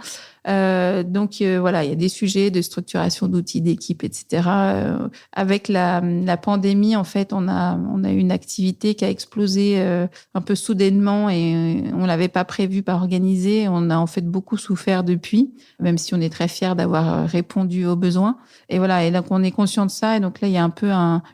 Donc, voilà, il y a des sujets de structuration d'outils, d'équipe, etc. Avec la pandémie, en fait, on a eu une activité qui a explosé un peu soudainement et on l'avait pas prévu, pas organisé. On a en fait beaucoup souffert depuis, même si on est très fiers d'avoir répondu aux besoins. Et voilà, et donc on est conscient de ça. Et donc là, il y a un peu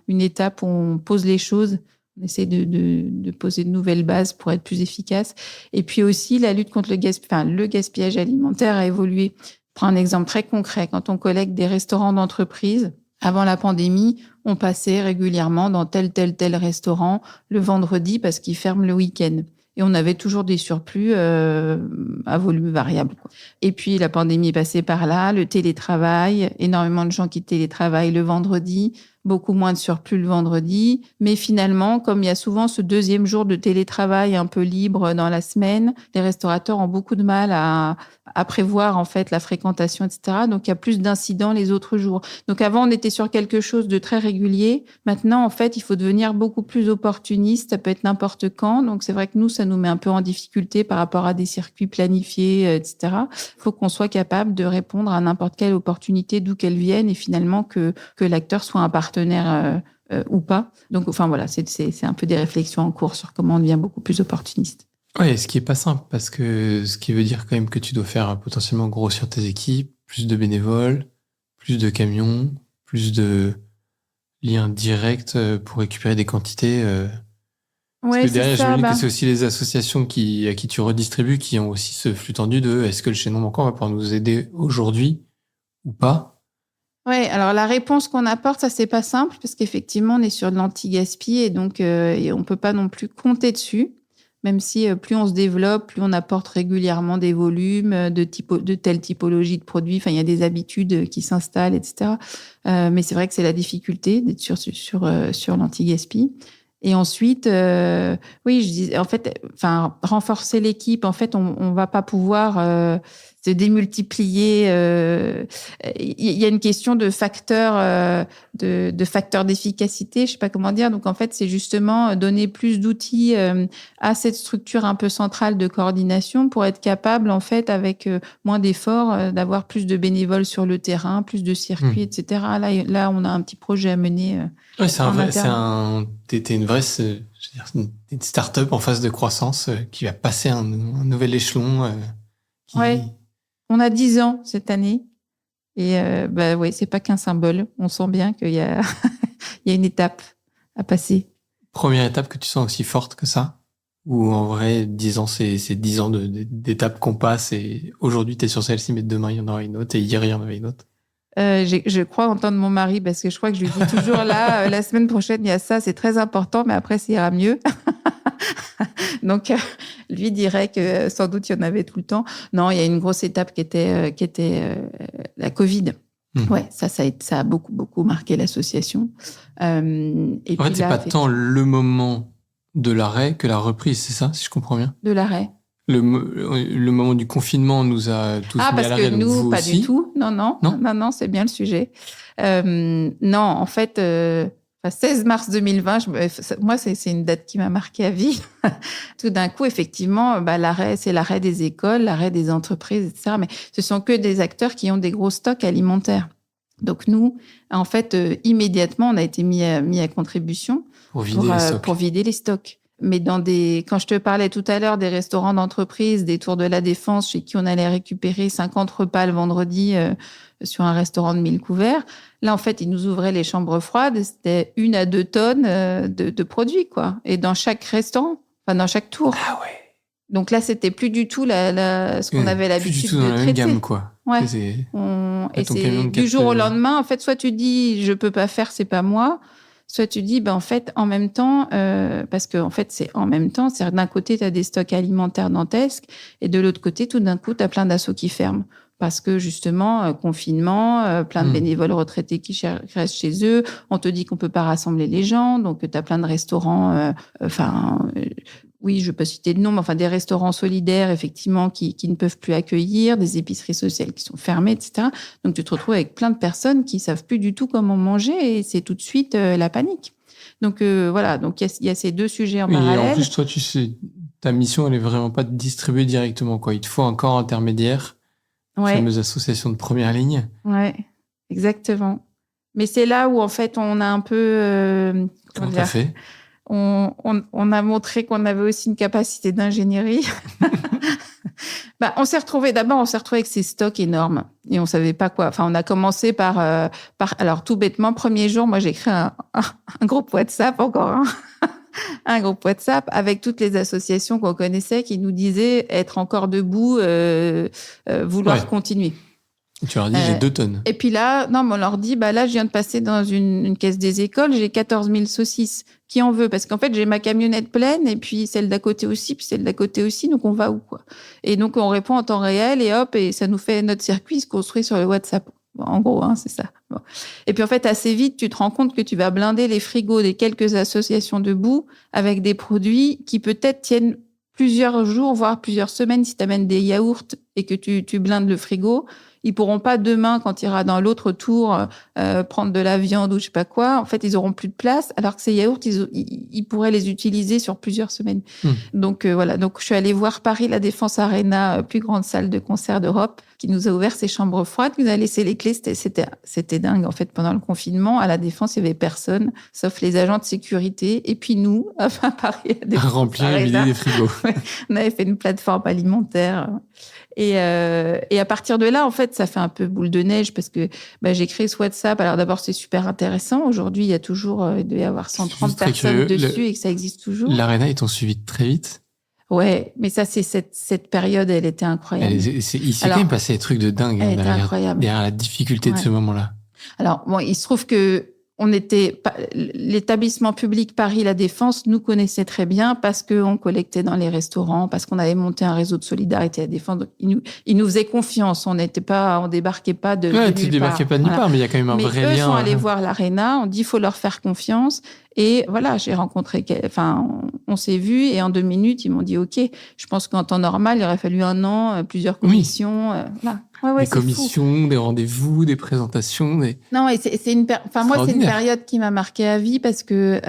une étape où on pose les choses. On essaie de poser de nouvelles bases pour être plus efficace. Et puis aussi, la lutte contre le gaspillage alimentaire a évolué. Je prends un exemple très concret. Quand on collecte des restaurants d'entreprise, Avant la pandémie, on passait régulièrement dans tel restaurant le vendredi parce qu'ils ferment le week-end. Et on avait toujours des surplus à volume variable, quoi. Et puis, la pandémie est passée par là, le télétravail, énormément de gens qui télétravaillent le vendredi, beaucoup moins de surplus le vendredi. Mais finalement, comme il y a souvent ce deuxième jour de télétravail un peu libre dans la semaine, les restaurateurs ont beaucoup de mal à prévoir en fait la fréquentation, etc. Donc, il y a plus d'incidents les autres jours. Donc, avant, on était sur quelque chose de très régulier. Maintenant, en fait, il faut devenir beaucoup plus opportuniste. Ça peut être n'importe quand. Donc, c'est vrai que nous, ça nous met un peu en difficulté par rapport à des circuits planifiés, etc. Il faut qu'on soit capable de répondre à n'importe quelle opportunité, d'où qu'elle vienne, et finalement que l'acteur soit un partenaire ou pas. Donc, enfin voilà, c'est un peu des réflexions en cours sur comment on devient beaucoup plus opportuniste. Ouais, ce qui est pas simple, parce que ce qui veut dire quand même que tu dois faire potentiellement grossir tes équipes, plus de bénévoles, plus de camions, plus de liens directs pour récupérer des quantités. Parce que derrière, j'imagine que c'est aussi les associations à qui tu redistribues qui ont aussi ce flux tendu de est-ce que le chaînon manquant va pouvoir nous aider aujourd'hui ou pas? Ouais, alors la réponse qu'on apporte, ça c'est pas simple parce qu'effectivement on est sur de l'anti-gaspi et donc et on peut pas non plus compter dessus. Même si plus on se développe, plus on apporte régulièrement des volumes de telle typologie de produits. Enfin, il y a des habitudes qui s'installent, etc. Mais c'est vrai que c'est la difficulté d'être sur l'anti-gaspi. Et ensuite, oui, je dis, en fait, enfin, renforcer l'équipe. En fait, on va pas pouvoir se démultiplier. Il y a une question de facteurs d'efficacité, je sais pas comment dire. Donc, en fait, c'est justement donner plus d'outils à cette structure un peu centrale de coordination pour être capable, en fait, avec moins d'efforts, d'avoir plus de bénévoles sur le terrain, plus de circuits, etc. Là, on a un petit projet à mener. Ouais, t'es une vraie, je veux dire, une start-up en phase de croissance qui va passer un nouvel échelon. Ouais. On a 10 ans cette année. Et ouais, c'est pas qu'un symbole. On sent bien qu'il y a, il y a une étape à passer. Première étape que tu sens aussi forte que ça? Ou en vrai, 10 ans, c'est 10 ans d'étapes qu'on passe et aujourd'hui t'es sur celle-ci, mais demain il y en aura une autre et hier il y en avait une autre? Je crois entendre mon mari parce que je crois que je lui dis toujours là, la semaine prochaine, il y a ça, c'est très important, mais après, ça ira mieux. Donc, lui dirait que sans doute, il y en avait tout le temps. Non, il y a une grosse étape qui était la Covid. Ouais, ça a beaucoup, beaucoup marqué l'association. Et en puis fait, c'est là, pas tant le moment de l'arrêt que la reprise, c'est ça, si je comprends bien? de l'arrêt. Le moment du confinement nous a tous mis à l'arrêt. Ah, parce que donc vous nous, pas aussi. du tout. Non, c'est bien le sujet. Non, en fait, 16 mars 2020, moi, c'est une date qui m'a marquée à vie. Tout d'un coup, effectivement, l'arrêt, c'est l'arrêt des écoles, l'arrêt des entreprises, etc. Mais ce sont que des acteurs qui ont des gros stocks alimentaires. Donc nous, en fait, immédiatement, on a été mis à contribution Pour vider les stocks. Pour vider les stocks. Mais quand je te parlais tout à l'heure des restaurants d'entreprise, des Tours de la Défense, chez qui on allait récupérer 50 repas le vendredi sur un restaurant de 1000 couverts, là, en fait, ils nous ouvraient les chambres froides, c'était 1 à 2 tonnes de produits, quoi. Et dans chaque restaurant, enfin, dans chaque tour. Ah ouais. Donc là, c'était plus du tout ce qu'on avait l'habitude de traiter. Plus du tout dans la même gamme, quoi. Ouais. Et c'est du jour au lendemain. En fait, soit tu dis, je peux pas faire, c'est pas moi. Soit tu dis, en fait, en même temps, parce que en fait, c'est en même temps, c'est d'un côté, tu as des stocks alimentaires dantesques, et de l'autre côté, tout d'un coup, tu as plein d'assos qui ferment. Parce que justement, confinement, plein de bénévoles retraités qui restent chez eux, on te dit qu'on peut pas rassembler les gens, donc tu as plein de restaurants, oui, je peux citer de nom, mais enfin des restaurants solidaires, effectivement, qui ne peuvent plus accueillir, des épiceries sociales qui sont fermées, etc. Donc, tu te retrouves avec plein de personnes qui savent plus du tout comment manger et c'est tout de suite la panique. Donc, voilà. Donc, il y a ces deux sujets en parallèle. Et en plus, toi, tu sais, ta mission, elle est vraiment pas de distribuer directement, quoi. Il te faut un corps intermédiaire, ouais. Fameuse association de première ligne. Ouais, exactement. Mais c'est là où, en fait, on a un peu... Comment t'as fait ? On a montré qu'on avait aussi une capacité d'ingénierie. On s'est retrouvé avec ces stocks énormes et on savait pas quoi. Enfin, on a commencé par alors tout bêtement, premier jour, moi j'ai créé un groupe WhatsApp encore un groupe WhatsApp avec toutes les associations qu'on connaissait qui nous disaient être encore debout, vouloir continuer. Tu leur dis, j'ai 2 tonnes. Et puis là, non, mais on leur dit, là, je viens de passer dans une caisse des écoles, j'ai 14 000 saucisses. Qui en veut? Parce qu'en fait, j'ai ma camionnette pleine et puis celle d'à côté aussi, puis celle d'à côté aussi, donc on va où, quoi? Et donc, on répond en temps réel et hop, et ça nous fait notre circuit se construit sur le WhatsApp. Bon, en gros, c'est ça. Bon. Et puis, en fait, assez vite, tu te rends compte que tu vas blinder les frigos des quelques associations debout avec des produits qui peut-être tiennent plusieurs jours, voire plusieurs semaines. Si tu amènes des yaourts et que tu blindes le frigo, ils pourront pas demain, quand il ira dans l'autre tour, prendre de la viande ou je sais pas quoi. En fait, ils auront plus de place, alors que ces yaourts, ils pourraient les utiliser sur plusieurs semaines. Donc voilà. Donc je suis allée voir Paris La Défense Arena, plus grande salle de concert d'Europe, qui nous a ouvert ses chambres froides, qui nous a laissé les clés. C'était dingue en fait. Pendant le confinement, à La Défense, il y avait personne, sauf les agents de sécurité. Et puis nous, enfin Paris La Défense remplir et vider des frigos. On avait fait une plateforme alimentaire. Et à partir de là, en fait, ça fait un peu boule de neige parce que j'ai créé ce WhatsApp. Alors d'abord, c'est super intéressant. Aujourd'hui, il y a toujours, il doit y avoir 130 personnes dessus et que ça existe toujours. L'Arena, ils t'ont suivi très vite. Ouais, mais ça, c'est cette période, elle était incroyable. Il s'est quand même passé des trucs de dingue derrière la difficulté de ce moment-là. Alors bon, il se trouve que l'établissement public Paris La Défense nous connaissait très bien parce qu'on collectait dans les restaurants, parce qu'on avait monté un réseau de solidarité à Défense. Donc, il nous faisait confiance. On débarquait pas de nulle part. Tu débarquais pas de nulle part, mais il y a quand même un vrai lien. Mais eux sont allés voir l'Arena. On dit, il faut leur faire confiance. Et voilà, j'ai rencontré, on s'est vus et en 2 minutes, ils m'ont dit, OK, je pense qu'en temps normal, il aurait fallu 1 an, plusieurs commissions, voilà. Ouais, des commissions, des rendez-vous, des présentations. Non, et c'est une période qui m'a marquée à vie parce que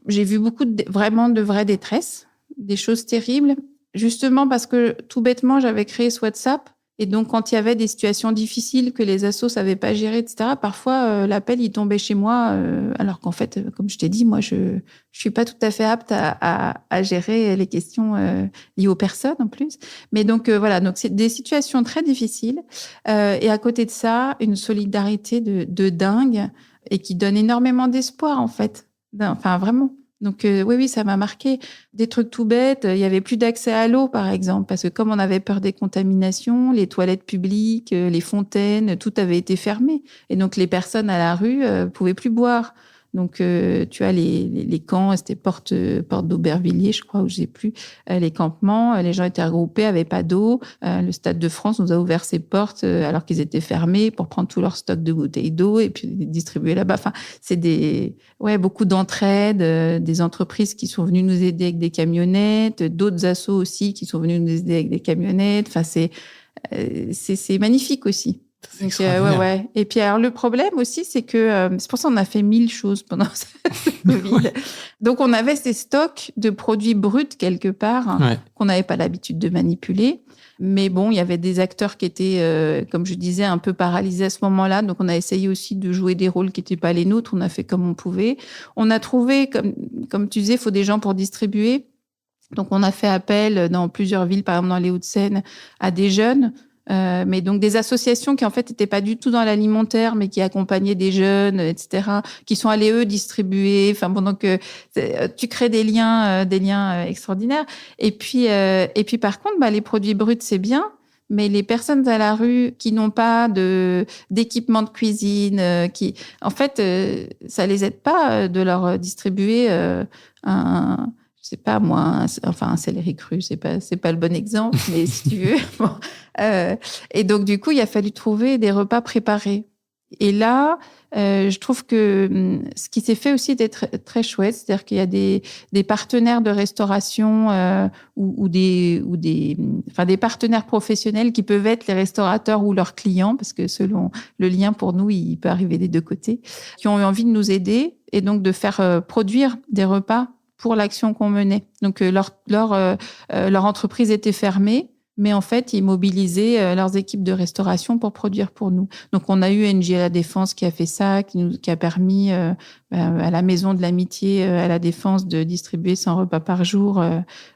j'ai vu beaucoup de vraie détresse, des choses terribles, justement parce que tout bêtement, j'avais créé ce WhatsApp. Et donc, quand il y avait des situations difficiles que les assos savaient pas gérer, etc., parfois, l'appel, il tombait chez moi, alors qu'en fait, comme je t'ai dit, moi, je suis pas tout à fait apte à gérer les questions liées aux personnes, en plus. Mais donc, voilà. Donc, c'est des situations très difficiles. Et à côté de ça, une solidarité de dingue et qui donne énormément d'espoir, en fait. Enfin, vraiment. Donc oui, ça m'a marqué. Des trucs tout bêtes, il y avait plus d'accès à l'eau, par exemple, parce que comme on avait peur des contaminations, les toilettes publiques, les fontaines, tout avait été fermé. Et donc les personnes à la rue pouvaient plus boire. Donc tu as les camps, c'était porte d'Aubervilliers, je crois, ou je sais plus, les campements, les gens étaient regroupés, avaient pas d'eau. Le Stade de France nous a ouvert ses portes alors qu'ils étaient fermés pour prendre tout leur stock de bouteilles d'eau et puis les distribuer là-bas. Enfin, c'est beaucoup d'entraide, des entreprises qui sont venues nous aider avec des camionnettes, d'autres assos aussi qui sont venus nous aider avec des camionnettes. Enfin, c'est magnifique aussi. Donc, ouais. Et puis, alors, le problème aussi, c'est que c'est pour ça qu'on a fait 1000 choses pendant ce Covid. Donc, on avait ces stocks de produits bruts quelque part qu'on n'avait pas l'habitude de manipuler. Mais bon, il y avait des acteurs qui étaient, comme je disais, un peu paralysés à ce moment-là. Donc, on a essayé aussi de jouer des rôles qui n'étaient pas les nôtres. On a fait comme on pouvait. On a trouvé, comme tu disais, il faut des gens pour distribuer. Donc, on a fait appel dans plusieurs villes, par exemple dans les Hauts-de-Seine, à des jeunes. Mais donc des associations qui en fait étaient pas du tout dans l'alimentaire, mais qui accompagnaient des jeunes, etc., qui sont allés eux distribuer. Enfin bon, donc tu crées des liens extraordinaires. Et puis par contre, les produits bruts c'est bien, mais les personnes à la rue qui n'ont pas d'équipement de cuisine, qui en fait ça les aide pas de leur distribuer je sais pas moi, un céleri cru, c'est pas le bon exemple, mais si tu veux. Bon. Et donc du coup, il a fallu trouver des repas préparés. Et là, je trouve que ce qui s'est fait aussi était très, très chouette, c'est-à-dire qu'il y a des partenaires de restauration ou des partenaires professionnels qui peuvent être les restaurateurs ou leurs clients, parce que selon le lien pour nous, il peut arriver des deux côtés, qui ont eu envie de nous aider et donc de faire produire des repas pour l'action qu'on menait. Donc, leur entreprise était fermée, mais en fait, ils mobilisaient leurs équipes de restauration pour produire pour nous. Donc, on a eu NJ à la Défense qui a fait ça, qui a permis à la Maison de l'Amitié à la Défense de distribuer 100 repas par jour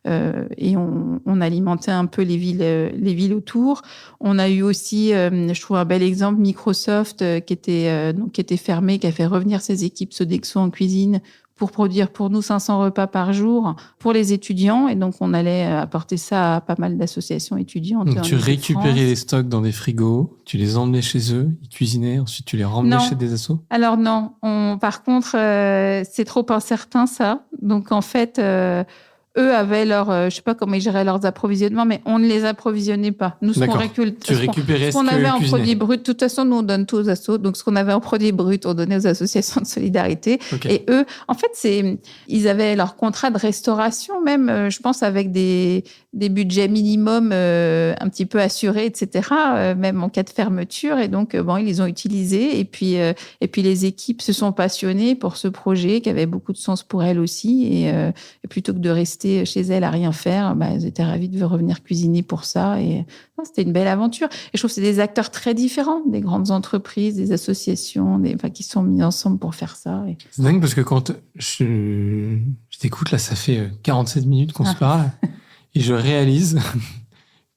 et on alimentait un peu les villes autour. On a eu aussi, je trouve un bel exemple, Microsoft qui était fermé, qui a fait revenir ses équipes Sodexo en cuisine pour produire pour nous 500 repas par jour pour les étudiants. Et donc, on allait apporter ça à pas mal d'associations étudiantes. Donc, tu récupérais les stocks dans des frigos, tu les emmenais chez eux, ils cuisinaient, ensuite tu les ramenais chez des assos? Alors non, par contre, c'est trop incertain ça. Donc en fait, eux avaient je sais pas comment ils géraient leurs approvisionnements, mais on ne les approvisionnait pas. Nous, ce qu'on avait en produits bruts, de toute façon, nous on donne tout aux assos. Donc ce qu'on avait en produits bruts, on donnait aux associations de solidarité. Okay. Et eux, en fait, ils avaient leur contrat de restauration même, je pense, avec des budgets minimums un petit peu assurés, etc. Même en cas de fermeture. Et donc ils les ont utilisés. Et puis les équipes se sont passionnées pour ce projet qui avait beaucoup de sens pour elles aussi. Et plutôt que de rester chez elles à rien faire, elles étaient ravies de revenir cuisiner pour ça. Et c'était une belle aventure. Et je trouve que c'est des acteurs très différents, des grandes entreprises, des associations, qui sont mis ensemble pour faire ça. Et... C'est dingue parce que quand je t'écoute, là, ça fait 47 minutes qu'on se parle et je réalise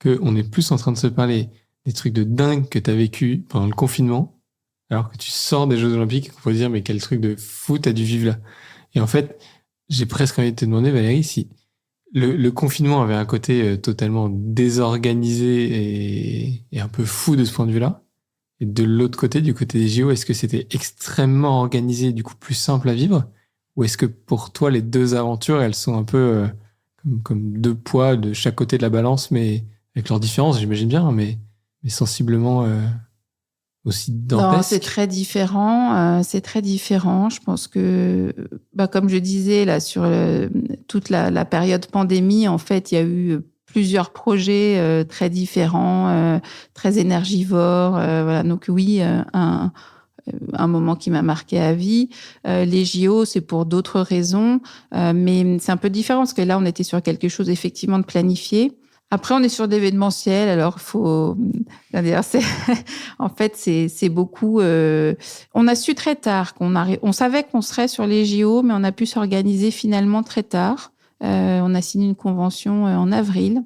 qu'on est plus en train de se parler des trucs de dingue que tu as vécu pendant le confinement, alors que tu sors des Jeux Olympiques et qu'on peut dire, mais quel truc de fou t'as dû vivre là. Et en fait, j'ai presque envie de te demander, Valérie, si le confinement avait un côté totalement désorganisé et un peu fou de ce point de vue-là. Et de l'autre côté, du côté des JO, est-ce que c'était extrêmement organisé et du coup plus simple à vivre? Ou est-ce que pour toi, les deux aventures, elles sont un peu comme deux poids de chaque côté de la balance, mais avec leurs différences, j'imagine bien, mais sensiblement aussi dantesques? Non, c'est très différent. Je pense que, comme je disais, là, sur toute la période pandémie, en fait, il y a eu plusieurs projets très différents, très énergivores. Voilà. Donc oui, un moment qui m'a marqué à vie. Les JO, c'est pour d'autres raisons, mais c'est un peu différent parce que là, on était sur quelque chose effectivement de planifié. Après, on est sur d'événementiel, alors d'ailleurs, en fait, c'est beaucoup. On a su très tard on savait qu'on serait sur les JO, mais on a pu s'organiser finalement très tard. On a signé une convention en avril.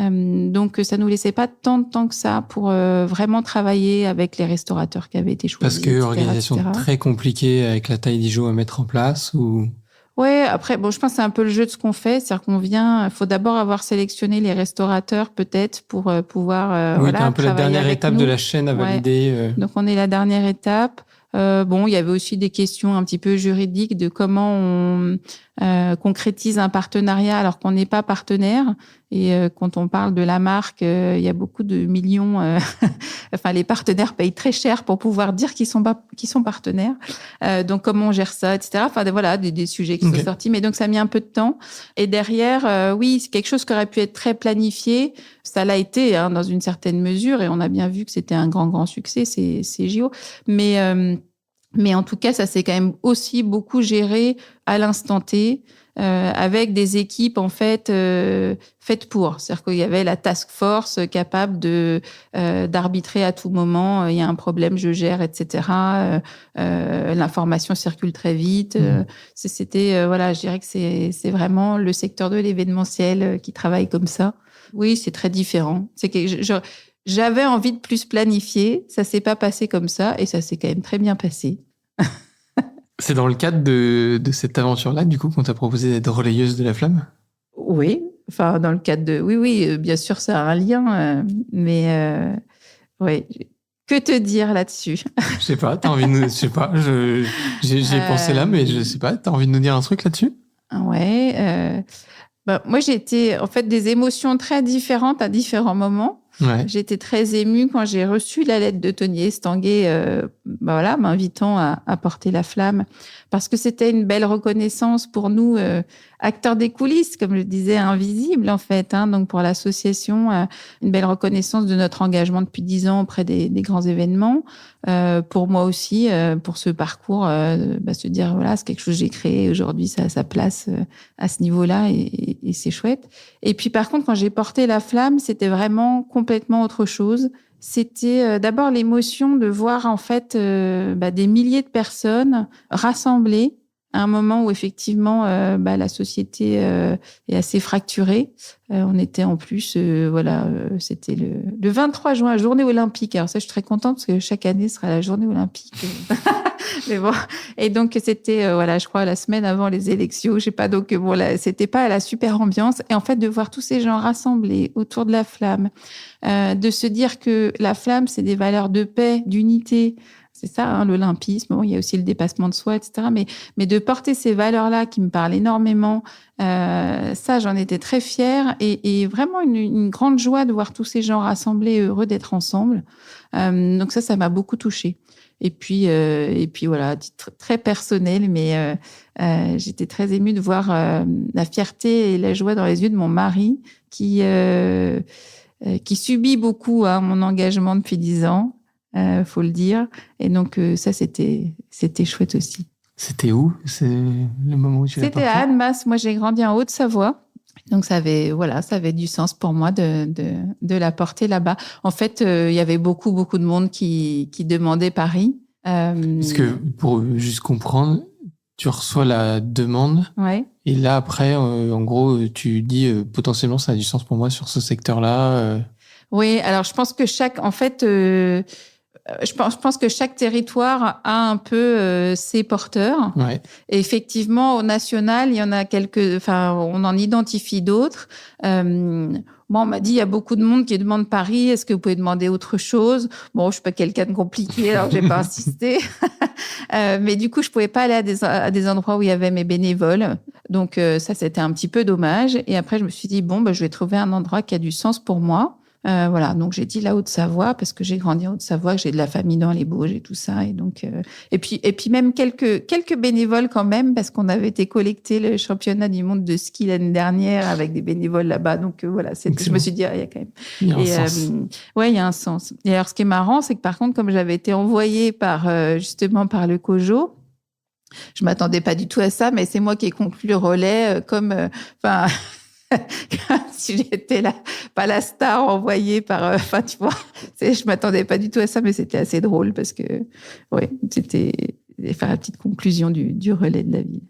Donc, ça nous laissait pas tant de temps que ça pour vraiment travailler avec les restaurateurs qui avaient été choisis. Parce que organisation très compliquée avec la taille des JO à mettre en place ou... Ouais, après, je pense que c'est un peu le jeu de ce qu'on fait. C'est-à-dire qu'on il faut d'abord avoir sélectionné les restaurateurs, peut-être, pour pouvoir, oui, t'as un peu la dernière étape de la chaîne à valider. Donc, on est la dernière étape. Il y avait aussi des questions un petit peu juridiques de comment on concrétise un partenariat alors qu'on n'est pas partenaire. Et quand on parle de la marque, il y a beaucoup de millions. Les partenaires payent très cher pour pouvoir dire qu'ils sont partenaires. Donc comment on gère ça, etc. Des sujets qui sont sortis. Mais donc ça a mis un peu de temps. Et derrière, oui, c'est quelque chose qui aurait pu être très planifié. Ça l'a été dans une certaine mesure, et on a bien vu que c'était un grand succès ces JO. Mais en tout cas, ça s'est quand même aussi beaucoup géré à l'instant T. Avec des équipes en fait faites pour. C'est-à-dire qu'il y avait la task force capable d'arbitrer à tout moment. Il y a un problème, je gère, etc. L'information circule très vite. C'était je dirais que c'est vraiment le secteur de l'événementiel qui travaille comme ça. Oui, c'est très différent. C'est que j'avais envie de plus planifier. Ça s'est pas passé comme ça, et ça s'est quand même très bien passé. C'est dans le cadre de cette aventure-là, du coup, qu'on t'a proposé d'être relayeuse de la flamme? Oui, dans le cadre de... Oui, bien sûr, ça a un lien, mais oui. Que te dire là-dessus? Je sais pas, t'as envie de nous... Je sais pas, j'y ai pensé là, mais je sais pas, t'as envie de nous dire un truc là-dessus? Ouais. Moi, j'ai été, en fait, des émotions très différentes à différents moments. Ouais. J'ai été très émue quand j'ai reçu la lettre de Tony Estanguet, m'invitant à porter la flamme, parce que c'était une belle reconnaissance pour nous, acteurs des coulisses, comme je disais, invisibles en fait. Donc pour l'association, une belle reconnaissance de notre engagement depuis 10 ans auprès des grands événements. Pour moi aussi, pour ce parcours, se dire voilà, c'est quelque chose que j'ai créé aujourd'hui, ça a sa place à ce niveau-là, et c'est chouette. Et puis par contre, quand j'ai porté la flamme, c'était vraiment complètement autre chose. C'était d'abord l'émotion de voir en fait des milliers de personnes rassemblées à un moment où effectivement la société est assez fracturée. On était en plus, c'était le 23 juin, journée olympique. Alors ça, je suis très contente parce que chaque année sera la journée olympique Mais bon, et donc c'était je crois la semaine avant les élections, je sais pas, donc bon là, c'était pas la super ambiance. Et en fait de voir tous ces gens rassemblés autour de la flamme, de se dire que la flamme c'est des valeurs de paix, d'unité. C'est ça, hein, l'olympisme. Bon, il y a aussi le dépassement de soi, etc. Mais de porter ces valeurs-là qui me parlent énormément, ça, j'en étais très fière et vraiment une grande joie de voir tous ces gens rassemblés, heureux d'être ensemble. Donc ça m'a beaucoup touchée. Et puis voilà, titre très personnel, mais j'étais très émue de voir la fierté et la joie dans les yeux de mon mari qui subit beaucoup mon engagement depuis 10 ans. Faut le dire. Et donc, ça, c'était chouette aussi. C'était où? C'est le moment où tu l'as porté? C'était à Annemasse. Moi, j'ai grandi en Haute-Savoie. Donc, ça avait du sens pour moi de la porter là-bas. En fait, il y avait beaucoup de monde qui demandait Paris. Parce que, pour juste comprendre, tu reçois la demande. Ouais. Et là, après, en gros, tu dis potentiellement, ça a du sens pour moi sur ce secteur-là. Oui, alors je pense que je pense que chaque territoire a un peu ses porteurs. Ouais. Et effectivement, au national, il y en a on en identifie d'autres. Moi, on m'a dit, il y a beaucoup de monde qui demande Paris. Est-ce que vous pouvez demander autre chose? Bon, je suis pas quelqu'un de compliqué, alors j'ai pas insisté. Mais du coup, je pouvais pas aller à des endroits où il y avait mes bénévoles. Donc, ça, c'était un petit peu dommage. Et après, je me suis dit, je vais trouver un endroit qui a du sens pour moi. Voilà, donc j'ai dit la Haute-Savoie parce que j'ai grandi en Haute-Savoie, que j'ai de la famille dans les Bauges et tout ça, et donc et puis même quelques bénévoles quand même parce qu'on avait été collecter le championnat du monde de ski l'année dernière avec des bénévoles là-bas, donc voilà, je me suis dit il y a quand même il y a un sens. Et alors ce qui est marrant, c'est que par contre comme j'avais été envoyée justement par le COJO, je m'attendais pas du tout à ça, mais c'est moi qui ai conclu le relais comme si j'étais pas la star envoyée par, tu vois, je m'attendais pas du tout à ça, mais c'était assez drôle parce que, c'était faire la petite conclusion du relais de la ville.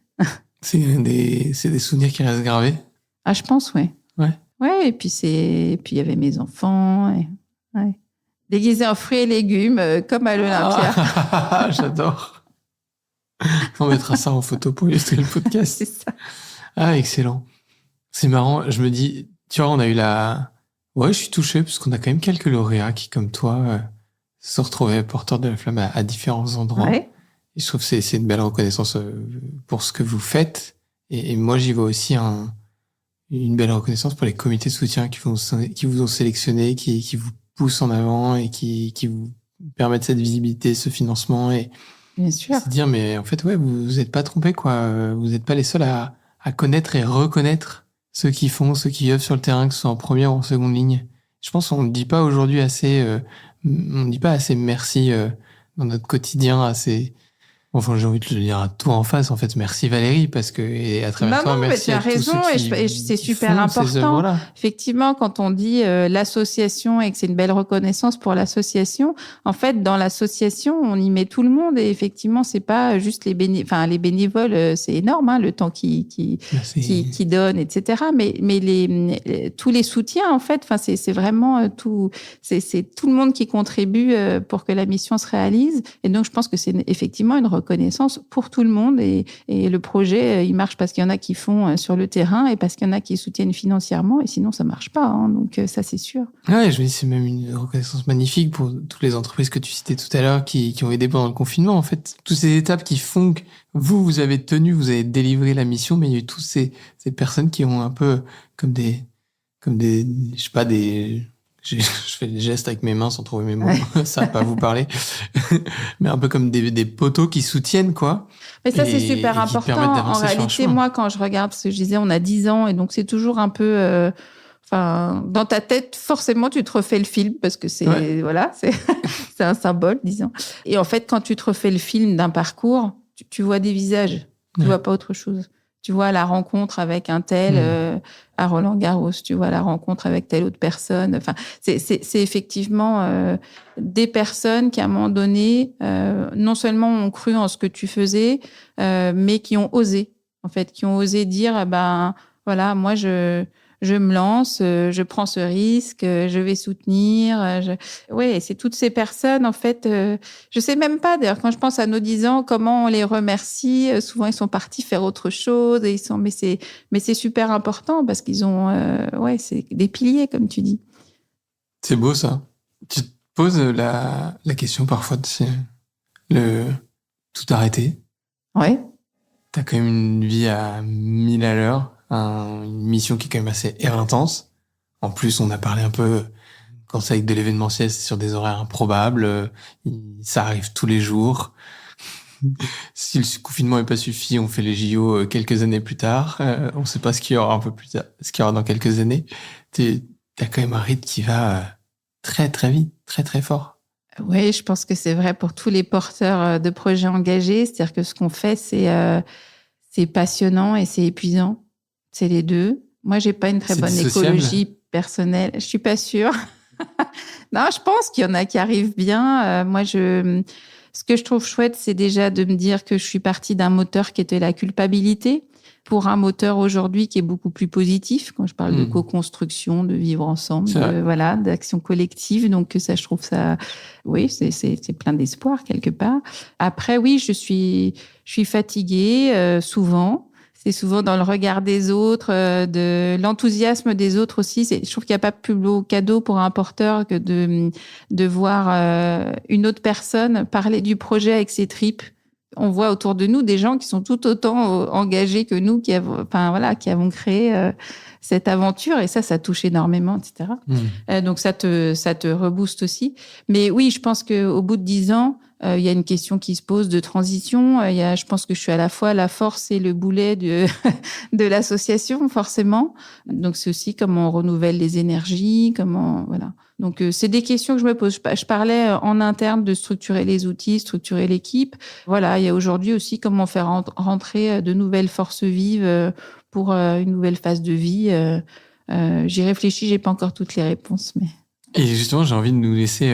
C'est des souvenirs qui restent gravés. Ah, je pense, ouais. Ouais. Ouais, et puis il y avait mes enfants, déguisés en fruits et légumes, comme à l'Olympia. Ah, j'adore. On mettra ça en photo pour illustrer le podcast. C'est ça. Ah, excellent. C'est marrant, je me dis, tu vois, on a eu je suis touché parce qu'on a quand même quelques lauréats qui, comme toi, se retrouvaient porteurs de la flamme à différents endroits. Ouais. Et je trouve que c'est une belle reconnaissance pour ce que vous faites. Et moi, j'y vois aussi une belle reconnaissance pour les comités de soutien qui vous ont sélectionné, qui vous poussent en avant et qui vous permettent cette visibilité, ce financement. Et bien sûr. C'est dire, mais en fait, vous n'êtes pas trompés, quoi. Vous n'êtes pas les seuls à connaître et reconnaître ceux qui œuvrent sur le terrain, que ce soit en première ou en seconde ligne. Je pense qu'on ne dit pas aujourd'hui assez, merci dans notre quotidien assez. Enfin, j'ai envie de le dire à toi en face, en fait. Merci Valérie, parce que, et à travers toi, merci à tous ceux qui tu as raison, et c'est super important. Effectivement, quand on dit l'association et que c'est une belle reconnaissance pour l'association, en fait, dans l'association, on y met tout le monde, et effectivement, c'est pas juste les bénévoles, c'est énorme, hein, le temps qui donne, etc. Mais tous les soutiens, en fait, c'est vraiment tout, c'est tout le monde qui contribue pour que la mission se réalise. Et donc, je pense que c'est effectivement une reconnaissance pour tout le monde et le projet il marche parce qu'il y en a qui font sur le terrain et parce qu'il y en a qui soutiennent financièrement et sinon ça marche pas, hein, donc ça c'est sûr. Ouais, je me dis c'est même une reconnaissance magnifique pour toutes les entreprises que tu citais tout à l'heure qui ont aidé pendant le confinement, en fait toutes ces étapes qui font que vous avez délivré la mission, mais il y a eu toutes ces personnes qui ont un peu comme des je sais pas je fais des gestes avec mes mains sans trouver mes mots. Ouais. Ça va pas vous parler. Mais un peu comme des poteaux qui soutiennent, quoi. Mais ça, c'est super important. En réalité, moi, quand je regarde, parce que je disais, on a 10 ans, et donc c'est toujours un peu, dans ta tête, forcément, tu te refais le film parce que c'est un symbole, disons. Et en fait, quand tu te refais le film d'un parcours, tu vois des visages. Tu vois pas autre chose. Tu vois la rencontre avec un tel à Roland-Garros, tu vois la rencontre avec telle autre personne. Enfin, c'est effectivement des personnes qui, à un moment donné, non seulement ont cru en ce que tu faisais, mais qui ont osé, en fait, qui ont osé dire, voilà, moi, je je me lance, je prends ce risque, je vais soutenir. Ouais, c'est toutes ces personnes, en fait. Je sais même pas, d'ailleurs, quand je pense à nos 10 ans, comment on les remercie. Souvent, ils sont partis faire autre chose. Et mais c'est super important parce qu'ils ont, c'est des piliers, comme tu dis. C'est beau, ça. Tu te poses la question parfois de tout arrêter. Ouais. T'as quand même une vie à 1000 à l'heure, une mission qui est quand même assez intense. En plus, on a parlé un peu, quand c'est avec de l'événementiel, c'est sur des horaires improbables, ça arrive tous les jours. Si le confinement n'est pas suffi, on fait les JO quelques années plus tard. On ne sait pas ce qu'il y aura un peu plus tard, ce qu'il y aura dans quelques années. T'as quand même un rythme qui va très très vite, très très fort. Oui, je pense que c'est vrai pour tous les porteurs de projets engagés. C'est-à-dire que ce qu'on fait, c'est passionnant et c'est épuisant. C'est les deux. Moi, j'ai pas une très bonne écologie personnelle. Je suis pas sûre. Non, je pense qu'il y en a qui arrivent bien. Ce que je trouve chouette, c'est déjà de me dire que je suis partie d'un moteur qui était la culpabilité pour un moteur aujourd'hui qui est beaucoup plus positif. Quand je parle de co-construction, de vivre ensemble, d'action collective. Donc ça, je trouve ça, oui, c'est plein d'espoir quelque part. Après, oui, je suis fatiguée souvent. C'est souvent dans le regard des autres, de l'enthousiasme des autres aussi. Je trouve qu'il n'y a pas plus beau cadeau pour un porteur que de voir une autre personne parler du projet avec ses tripes. On voit autour de nous des gens qui sont tout autant engagés que nous, qui avons créé cette aventure. Et ça touche énormément, etc. Donc ça te rebooste aussi. Mais oui, je pense qu'au bout de 10 ans, il y a une question qui se pose de transition. Je pense que je suis à la fois la force et le boulet de l'association, forcément. Donc c'est aussi comment on renouvelle les énergies, voilà. Donc c'est des questions que je me pose. Je parlais en interne de structurer les outils, structurer l'équipe. Voilà, il y a aujourd'hui aussi comment faire rentrer de nouvelles forces vives pour une nouvelle phase de vie. J'y réfléchis, j'ai pas encore toutes les réponses, mais. Et justement, j'ai envie de nous laisser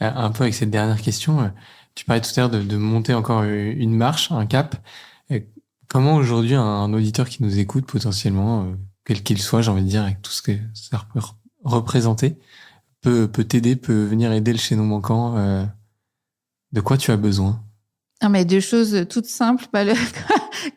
un peu avec cette dernière question. Tu parlais tout à l'heure de monter encore une marche, un cap. Comment aujourd'hui un auditeur qui nous écoute potentiellement, quel qu'il soit, j'ai envie de dire, avec tout ce que ça peut représenter, peut t'aider, peut venir aider le Chaînon Manquant. De quoi tu as besoin? Mais deux choses toutes simples,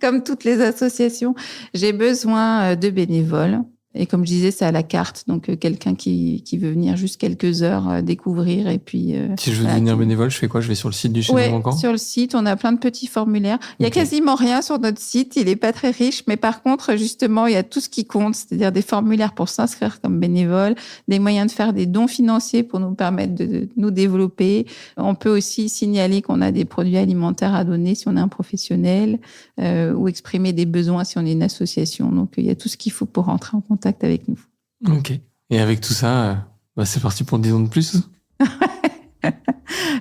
comme toutes les associations. J'ai besoin de bénévoles. Et comme je disais, c'est à la carte. Donc, quelqu'un qui veut venir juste quelques heures découvrir et puis... si je veux devenir bénévole, je fais quoi? Je vais sur le site du Chaînon Manquant? Sur le site, on a plein de petits formulaires. Il y a quasiment rien sur notre site. Il est pas très riche. Mais par contre, justement, il y a tout ce qui compte. C'est-à-dire des formulaires pour s'inscrire comme bénévole, des moyens de faire des dons financiers pour nous permettre de nous développer. On peut aussi signaler qu'on a des produits alimentaires à donner si on est un professionnel ou exprimer des besoins si on est une association. Donc, il y a tout ce qu'il faut pour rentrer en contact avec nous. Ok. Et avec tout ça, c'est parti pour 10 ans de plus.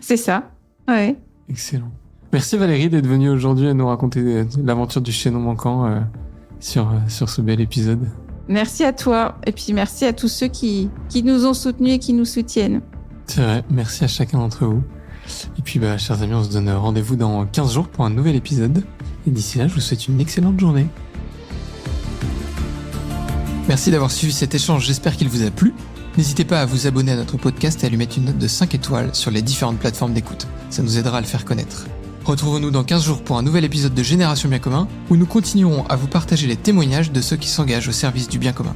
C'est ça. Ouais. Excellent. Merci Valérie d'être venue aujourd'hui à nous raconter l'aventure du Chaînon Manquant sur ce bel épisode. Merci à toi. Et puis merci à tous ceux qui nous ont soutenus et qui nous soutiennent. C'est vrai. Merci à chacun d'entre vous. Et puis, chers amis, on se donne rendez-vous dans 15 jours pour un nouvel épisode. Et d'ici là, je vous souhaite une excellente journée. Merci d'avoir suivi cet échange, j'espère qu'il vous a plu. N'hésitez pas à vous abonner à notre podcast et à lui mettre une note de 5 étoiles sur les différentes plateformes d'écoute. Ça nous aidera à le faire connaître. Retrouvons-nous dans 15 jours pour un nouvel épisode de Génération Bien Commun, où nous continuerons à vous partager les témoignages de ceux qui s'engagent au service du bien commun.